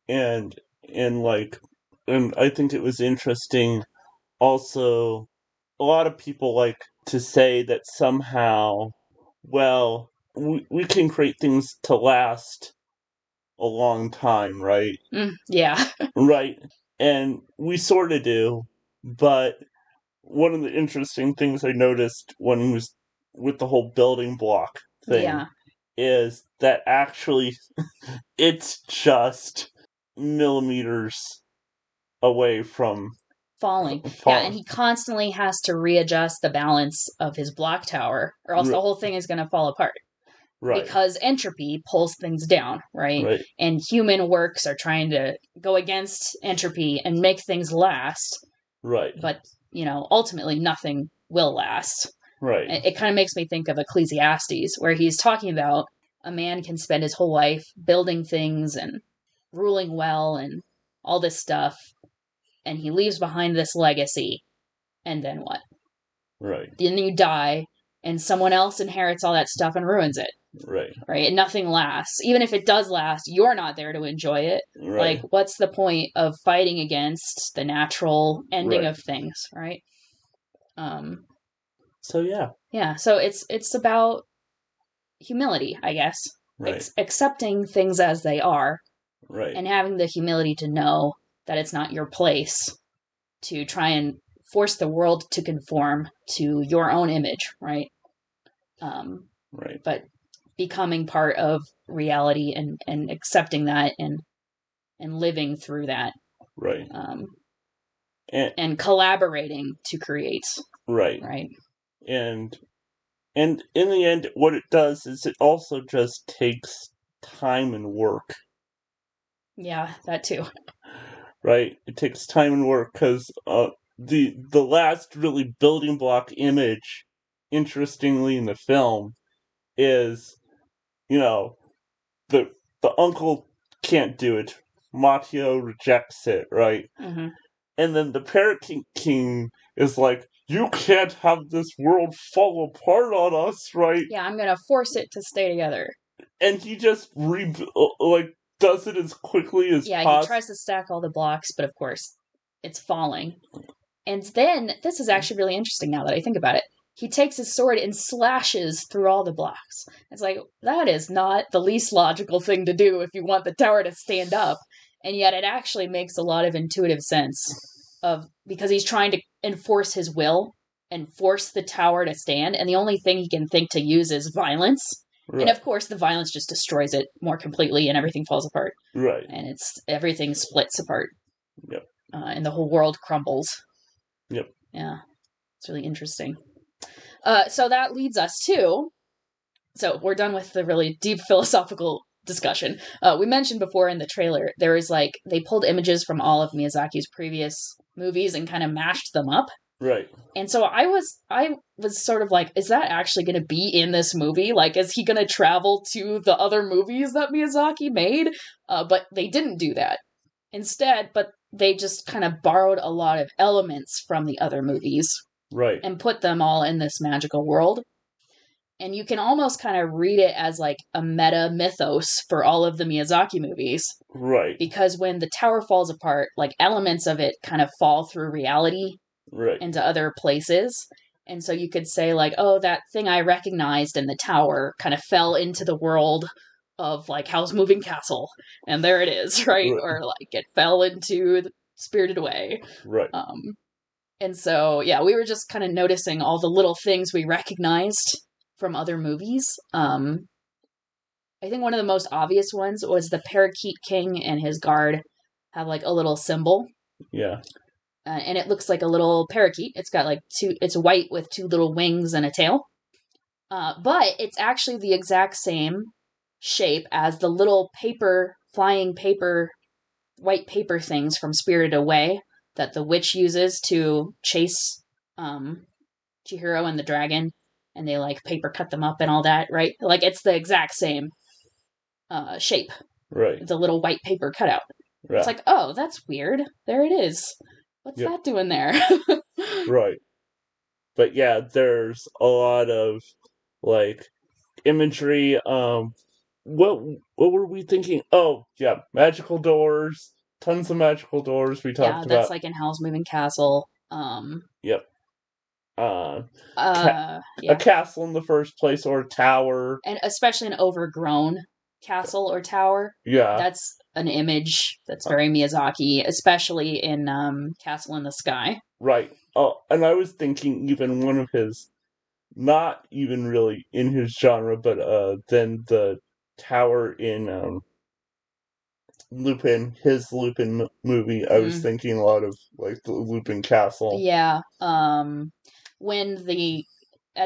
And I think it was interesting also, a lot of people like to say that somehow, well, we can create things to last a long time, right? Yeah. Right. And we sort of do, but one of the interesting things I noticed when he was with the whole building block thing is that actually it's just millimeters away from falling. Yeah, and he constantly has to readjust the balance of his block tower, or else the whole thing is going to fall apart. Right. Because entropy pulls things down, right? And human works are trying to go against entropy and make things last. Right. But, ultimately nothing will last. Right. It kind of makes me think of Ecclesiastes, where he's talking about a man can spend his whole life building things and ruling well and all this stuff, and he leaves behind this legacy, and then what? Right. Then you die, and someone else inherits all that stuff and ruins it. Right. Right. And nothing lasts. Even if it does last, you're not there to enjoy it. Right. Like, what's the point of fighting against the natural ending of things, right? So yeah. Yeah. So it's about humility, I guess. Right. Accepting things as they are. Right. And having the humility to know that it's not your place to try and force the world to conform to your own image, right? Right. But becoming part of reality and accepting that and living through that. Right. And collaborating to create. Right. Right. And in the end, what it does is it also just takes time and work. Yeah, that too. Right? It takes time and work because the last really building block image, interestingly in the film, is, the uncle can't do it. Mateo rejects it, right? Mm-hmm. And then the Parrot King is like, you can't have this world fall apart on us, right? Yeah, I'm gonna force it to stay together. And he just does it as quickly as possible. Yeah, he tries to stack all the blocks, but of course, it's falling. And then, this is actually really interesting now that I think about it. He takes his sword and slashes through all the blocks. It's like, that is not the least logical thing to do if you want the tower to stand up. And yet it actually makes a lot of intuitive sense because he's trying to enforce his will and force the tower to stand. And the only thing he can think to use is violence. Right. And of course, the violence just destroys it more completely and everything falls apart. Right. And everything splits apart. Yep. And the whole world crumbles. Yep. Yeah. It's really interesting. So that leads us to... So we're done with the really deep philosophical discussion. We mentioned before in the trailer, there was they pulled images from all of Miyazaki's previous movies and kind of mashed them up. Right. And so I was sort of like, is that actually going to be in this movie? Like, is he going to travel to the other movies that Miyazaki made? But they didn't do that. Instead, but they just kind of borrowed a lot of elements from the other movies. Right. And put them all in this magical world. And you can almost kind of read it as a meta mythos for all of the Miyazaki movies. Right. Because when the tower falls apart, elements of it kind of fall through reality into other places. And so you could say like, oh, that thing I recognized in the tower kind of fell into the world of like Howl's Moving Castle, and there it is, right? Or like it fell into Spirited Away. Right. And so, yeah, we were just kind of noticing all the little things we recognized from other movies. I think one of the most obvious ones was the Parakeet King and his guard have like a little symbol. Yeah. And it looks like a little parakeet. It's got like it's white with two little wings and a tail. But it's actually the exact same shape as the little flying paper, white paper things from Spirited Away that the witch uses to chase Chihiro and the dragon, and they like paper cut them up and all that, right? Like it's the exact same shape. Right. It's a little white paper cutout. Yeah. It's like, oh, that's weird. There it is. What's that doing there? Right. But yeah, there's a lot of like imagery. What were we thinking? Oh, yeah, magical doors. Tons of magical doors we talked about. Yeah, that's like in Howl's Moving Castle. Yep. A castle in the first place, or a tower. And especially an overgrown castle or tower. Yeah. That's an image that's very Miyazaki, especially in Castle in the Sky. Right. Oh, and I was thinking even one of his, not even really in his genre, but then the tower in Lupin, his Lupin movie, I was thinking a lot of like the Lupin Castle. Yeah. At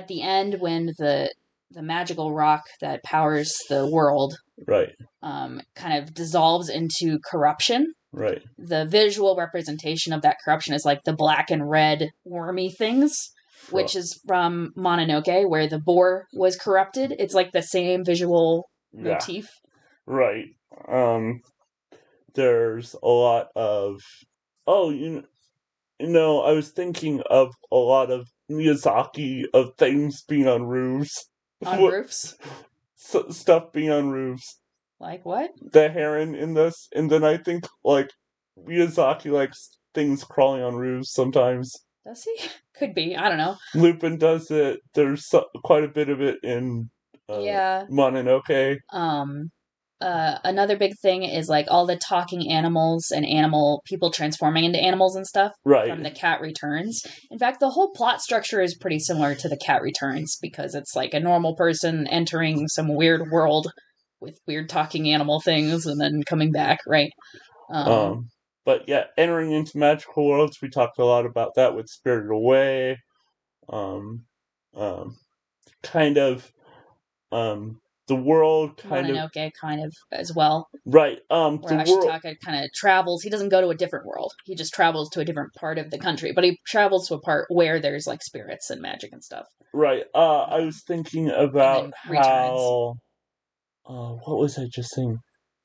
the end when the magical rock that powers the world, right, kind of dissolves into corruption. Right. The visual representation of that corruption is like the black and red wormy things, which is from Mononoke, where the boar was corrupted. It's like the same visual motif. Right. There's a lot of... Oh, you know, I was thinking of a lot of Miyazaki of things being on roofs. On roofs? Stuff being on roofs. Like what? The Heron in this. And then I think, like, Miyazaki likes things crawling on roofs sometimes. Does he? Could be. I don't know. Lupin does it. There's quite a bit of it in Mononoke. Another big thing is like all the talking animals and people transforming into animals and stuff from The Cat Returns. In fact, the whole plot structure is pretty similar to The Cat Returns because it's like a normal person entering some weird world with weird talking animal things and then coming back, right? But yeah, entering into magical worlds, we talked a lot about that with Spirited Away. The world kind Mononoke kind of as well. Right. Where Ashitaka kind of travels. He doesn't go to a different world. He just travels to a different part of the country. But he travels to a part where there's like spirits and magic and stuff. Right. I was thinking about how... what was I just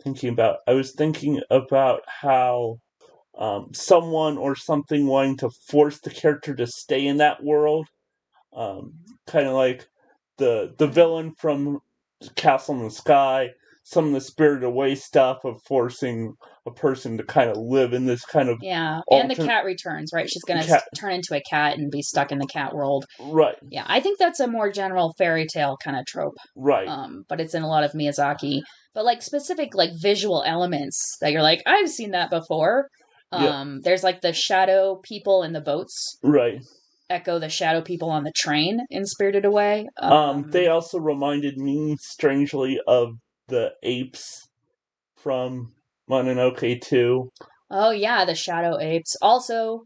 thinking about? I was thinking about how someone or something wanting to force the character to stay in that world. Kind of like the villain from Castle in the Sky, some of the Spirited Away stuff of forcing a person to kind of live in this kind of... Yeah, and The Cat Returns, right? She's going to turn into a cat and be stuck in the cat world. Right. Yeah, I think that's a more general fairy tale kind of trope. Right. But it's in a lot of Miyazaki. But like specific like visual elements that you're like, I've seen that before. There's like the shadow people in the boats. Right. Echo the shadow people on the train in Spirited Away. They also reminded me strangely of the apes from Mononoke 2. Oh yeah, the shadow apes. Also,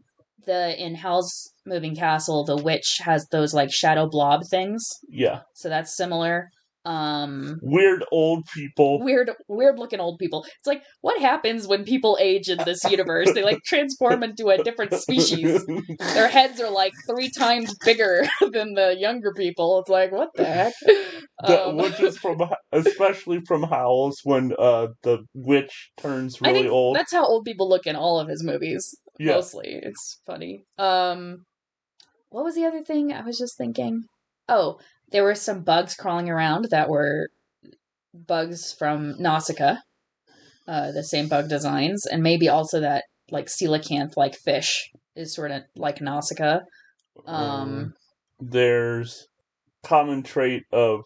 in Howl's Moving Castle, the witch has those like shadow blob things. Yeah. So that's similar. Weird old people. Weird looking old people. It's like, what happens when people age in this universe? They like transform into a different species. Their heads are like 3 times bigger than the younger people. It's like, what the heck? Which is especially from Howl's when the witch turns really old. That's how old people look in all of his movies. Yeah. Mostly. It's funny. What was the other thing I was just thinking? Oh, there were some bugs crawling around that were bugs from Nausicaa, the same bug designs, and maybe also that like coelacanth-like fish is sort of like Nausicaa. there's common trait of,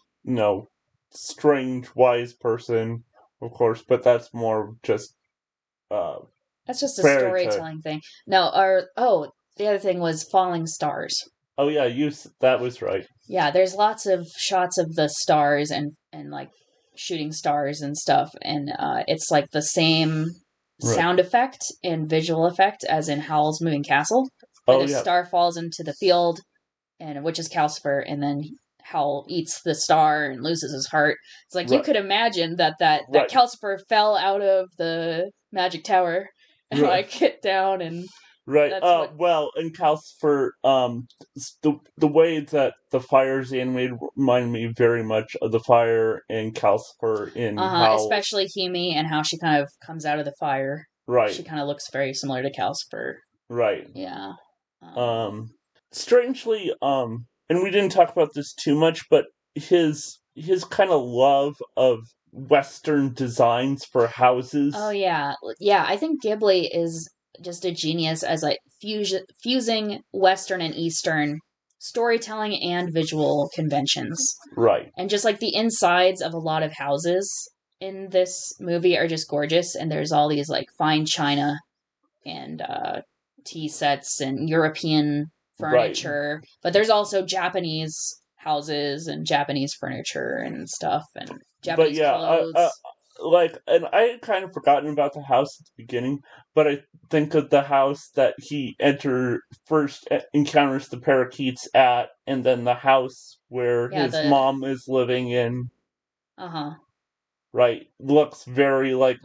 strange, wise person, of course, but that's more just That's just a fairy tale. storytelling thing. No, the other thing was falling stars. Oh yeah, that was right. Yeah, there's lots of shots of the stars and like shooting stars and stuff, and it's like the same sound effect and visual effect as in Howl's Moving Castle, where the star falls into the field, and which is Calcifer, and then Howl eats the star and loses his heart. It's like you could imagine that Calcifer fell out of the magic tower and like hit down and. Right. Well, in Calcifer, the way that the fire's animated reminded me very much of the fire in Calcifer in Howl. Especially Hemi and how she kind of comes out of the fire. Right. She kind of looks very similar to Calcifer. Right. Yeah. Strangely, and we didn't talk about this too much, but his kind of love of Western designs for houses. Oh yeah, yeah. I think Ghibli is just a genius as like fusing Western and Eastern storytelling and visual conventions. Right. And just like the insides of a lot of houses in this movie are just gorgeous, and there's all these like fine china and tea sets and European furniture, but there's also Japanese houses and Japanese furniture and stuff and Japanese clothes. And I had kind of forgotten about the house at the beginning, but I think of the house that he first encounters the parakeets at, and then the house where his mom is living in. Right, looks very like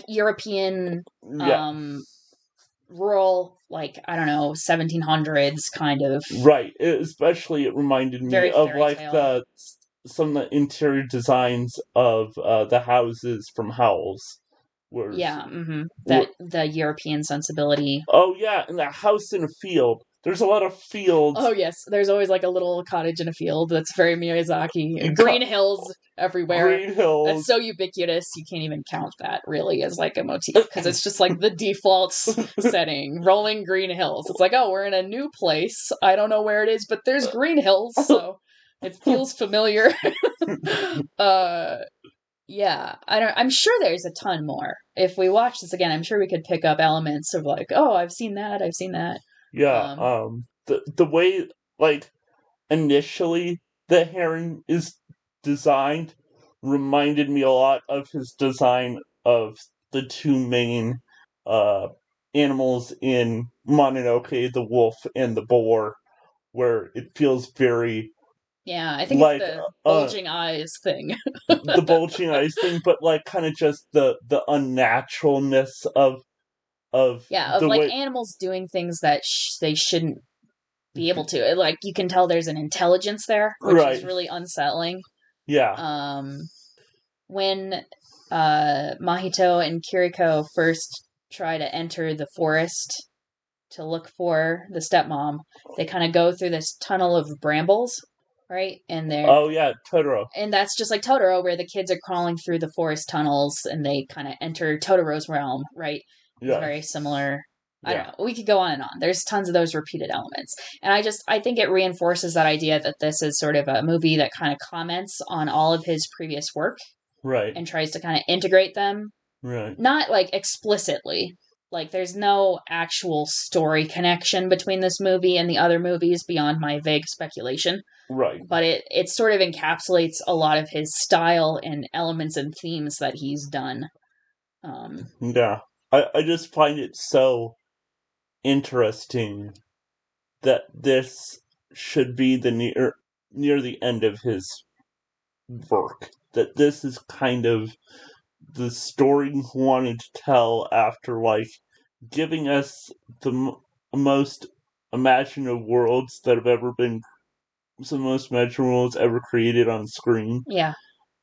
European, rural, like I don't know, 1700s kind of. Right, especially it reminded me of like some of the interior designs of the houses from Howl's. The European sensibility. Oh yeah, and that house in a field. There's a lot of fields. Oh yes, there's always like a little cottage in a field. That's very Miyazaki. And green hills everywhere. Green hills. That's so ubiquitous. You can't even count that really as like a motif because it's just like the default setting. Rolling green hills. It's like, oh, we're in a new place. I don't know where it is, but there's green hills, so it feels familiar. Yeah, I'm sure there's a ton more. If we watch this again, I'm sure we could pick up elements of like, oh, I've seen that. Yeah, the way, like, initially the Heron is designed reminded me a lot of his design of the two main animals in Mononoke, the wolf and the boar, where it feels very... Yeah, I think like, it's the bulging eyes thing. The bulging eyes thing, but like kind of just the unnaturalness of like animals doing things that they shouldn't be able to. Like you can tell there's an intelligence there, which is really unsettling. Yeah. When Mahito and Kiriko first try to enter the forest to look for the stepmom, they kind of go through this tunnel of brambles. Right? And they're... Oh, yeah, Totoro. And that's just like Totoro, where the kids are crawling through the forest tunnels and they kind of enter Totoro's realm, right? Yeah. It's very similar. I don't know. We could go on and on. There's tons of those repeated elements. And I think it reinforces that idea that this is sort of a movie that kind of comments on all of his previous work. Right. And tries to kind of integrate them. Right. Not like explicitly. Like, there's no actual story connection between this movie and the other movies beyond my vague speculation. Right. But it sort of encapsulates a lot of his style and elements and themes that he's done. Yeah. I just find it so interesting that this should be the near the end of his work. That this is kind of the story he wanted to tell after, like, giving us the most imaginative worlds that have ever been, some of the most imaginative worlds ever created on screen. Yeah.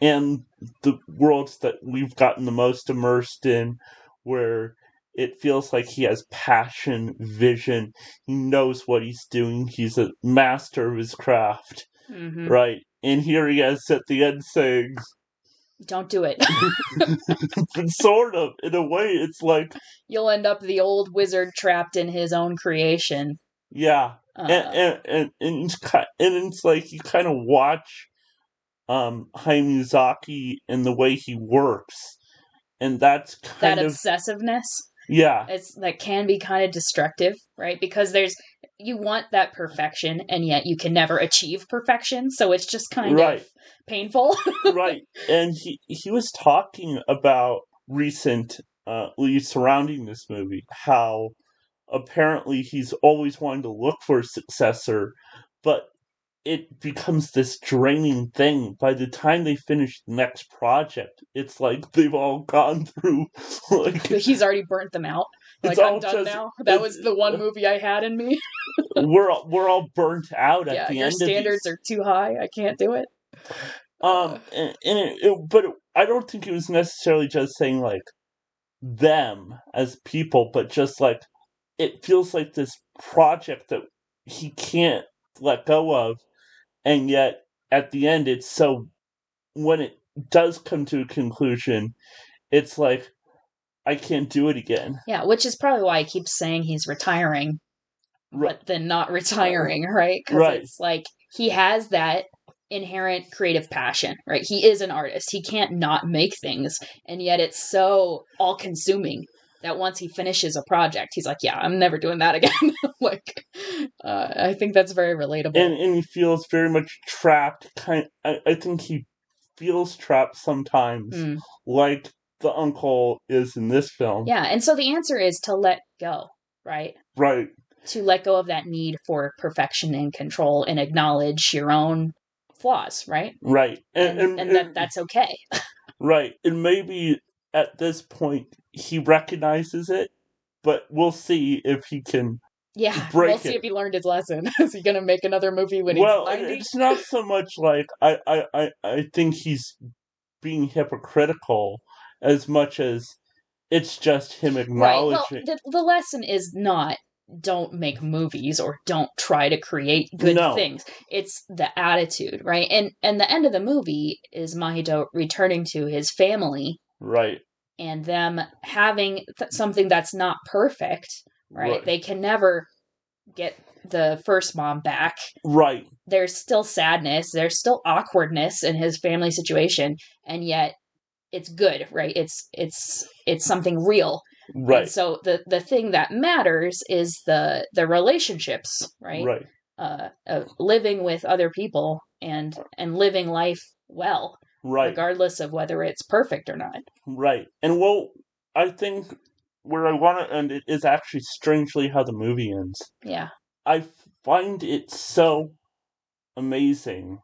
And the worlds that we've gotten the most immersed in, where it feels like he has passion, vision, he knows what he's doing, he's a master of his craft. Mm-hmm. Right? And here he is at the end saying... Don't do it. Sort of. In a way, it's like... You'll end up the old wizard trapped in his own creation. Yeah. It's like you kind of watch Hayao Miyazaki and the way he works, and that's that kind of obsessiveness. yeah. That can be kind of destructive, right? Because you want that perfection, and yet you can never achieve perfection, so it's just kind of painful. Right. And he was talking about recently surrounding this movie, how apparently he's always wanted to look for a successor, but it becomes this draining thing. By the time they finish the next project, it's like they've all gone through like he's already burnt them out. Like, I'm done now. That was the one movie I had in me. we're all burnt out at the your end standards of are too high. I can't do it. But I don't think it was necessarily just saying like them as people, but just like it feels like this project that he can't let go of, and yet at the end it's so, when it does come to a conclusion, it's like I can't do it again. Yeah, which is probably why he keeps saying he's retiring, but then not retiring, right? Because it's like he has that inherent creative passion, right? He is an artist. He can't not make things, and yet it's so all-consuming that once he finishes a project, he's like, yeah, I'm never doing that again. Like, I think that's very relatable. And he feels very much trapped. I think he feels trapped sometimes, like the uncle is in this film. Yeah, and so the answer is to let go, right? Right. To let go of that need for perfection and control and acknowledge your own flaws, right? Right. And that's okay. Right. And maybe at this point he recognizes it, but we'll see if he can we'll see if he learned his lesson. Is he going to make another movie when he's 90? Well, it's not so much like I think he's being hypocritical as much as it's just him acknowledging. Right. Well, the lesson is not don't make movies or don't try to create good things. It's the attitude, right? And the end of the movie is Mahito returning to his family. Right. And them having something that's not perfect, right? They can never get the first mom back. Right. There's still sadness. There's still awkwardness in his family situation. And yet it's good, right? It's something real. Right. And so the thing that matters is the relationships, right? Right. Living with other people and living life well, right, regardless of whether it's perfect or not. Right. And well, I think where I want to end it is actually strangely how the movie ends. Yeah. I find it so amazing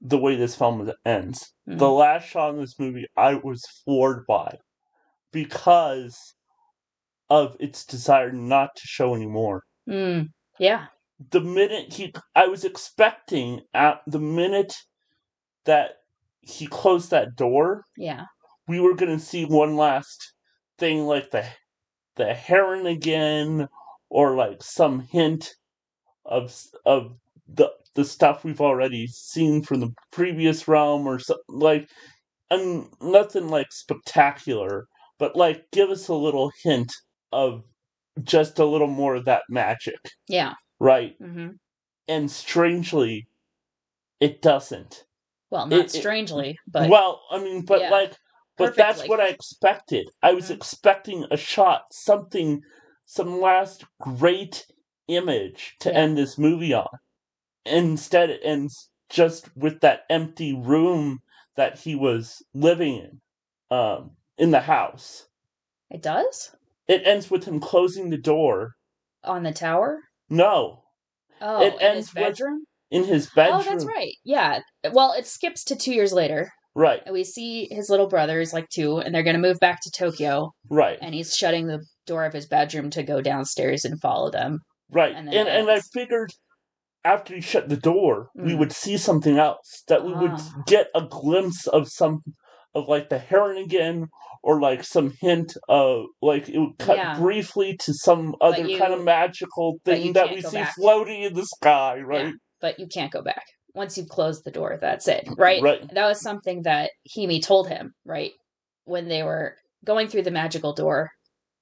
the way this film ends. Mm. The last shot in this movie I was floored by, because of its desire not to show anymore. Yeah. The minute I was expecting at the minute that he closed that door, yeah, we were going to see one last thing, like the Heron again, or like some hint of the stuff we've already seen from the previous realm, or something like, nothing like spectacular, but like give us a little hint of just a little more of that magic. Yeah. Right? Mm-hmm. And strangely, it doesn't. Well, not strangely, but... Well, I mean, but yeah, like... But perfectly. That's what I expected. I was expecting a shot, some last great image to end this movie on. Instead, it ends just with that empty room that he was living in the house. It does? It ends with him closing the door. On the tower? No. Oh, it ends in his bedroom? In his bedroom. Oh, that's right. Yeah. Well, it skips to 2 years later. Right. And we see his little brother is like 2, and they're going to move back to Tokyo. Right. And he's shutting the door of his bedroom to go downstairs and follow them. Right. And I figured after he shut the door, we would see something else. That we would get a glimpse of like the Heron again, or like some hint of, like, it would cut briefly to some other kind of magical thing that we see floating in the sky, right? Yeah, but you can't go back. Once you've closed the door, that's it, right? Right. That was something that Hime told him, right? When they were going through the magical door,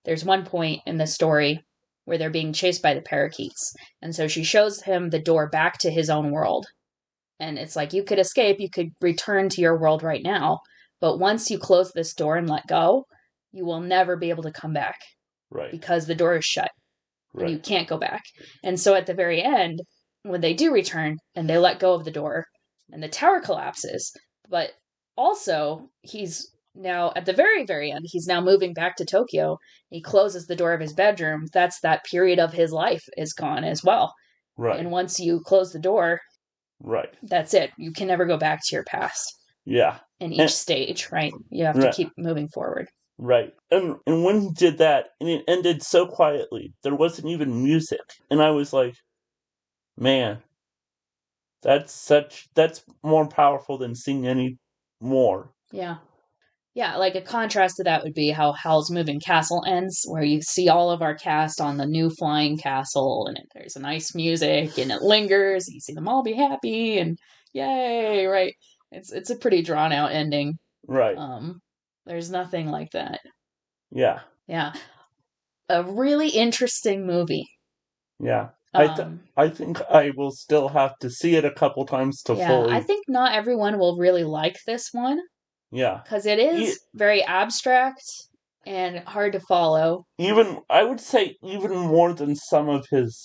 there's one point in the story where they're being chased by the parakeets. And so she shows him the door back to his own world. And it's like, you could escape, you could return to your world right now. But once you close this door and let go, you will never be able to come back. Right. Because the door is shut. Right. And you can't go back. And so at the very end, when they do return and they let go of the door and the tower collapses, but also he's now at the very, very end, he's now moving back to Tokyo. He closes the door of his bedroom. That's that period of his life is gone as well. Right. And once you close the door, right. That's it. You can never go back to your past. Yeah. In each stage, right? You have to keep moving forward. Right. And when he did that, and it ended so quietly, there wasn't even music. And I was like, man, that's more powerful than seeing any more. Yeah. Yeah, like a contrast to that would be how Howl's Moving Castle ends, where you see all of our cast on the new flying castle, and there's a nice music, and it lingers, and you see them all be happy, and yay, right? It's a pretty drawn out ending. Right. There's nothing like that. Yeah. Yeah. A really interesting movie. Yeah. I think I will still have to see it a couple times to fully... I think not everyone will really like this one. Yeah. Because it is very abstract and hard to follow. I would say even more than some of his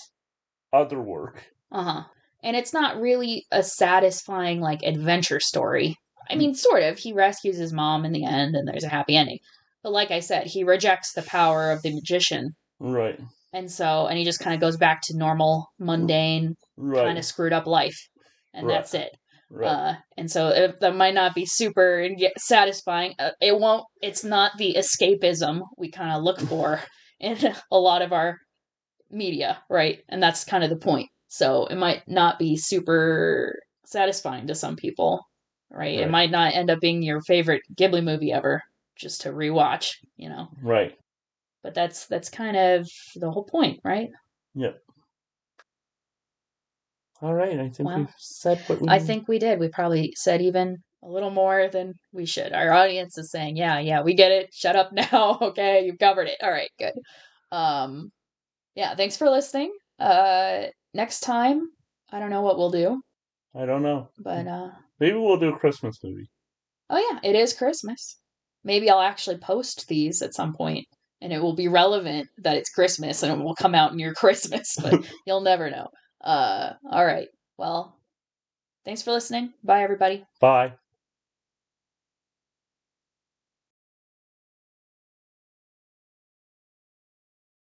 other work. Uh-huh. And it's not really a satisfying, like, adventure story. I mean, sort of. He rescues his mom in the end, and there's a happy ending. But like I said, he rejects the power of the magician. Right. And he just kind of goes back to normal, mundane, kind of screwed up life. And that's it. Right. And so that might not be super satisfying. It's not the escapism we kind of look for in a lot of our media, right? And that's kind of the point. So it might not be super satisfying to some people, right? It might not end up being your favorite Ghibli movie ever, just to rewatch, Right. But that's kind of the whole point, right? Yep. All right, I think we've said what we I think we did. We probably said even a little more than we should. Our audience is saying, yeah, we get it. Shut up now. Okay, you've covered it. All right, good. Thanks for listening. Next time, I don't know what we'll do. I don't know. But maybe we'll do a Christmas movie. Oh yeah, it is Christmas. Maybe I'll actually post these at some point, and it will be relevant that it's Christmas, and it will come out near Christmas, but you'll never know. All right. Well, thanks for listening. Bye, everybody. Bye.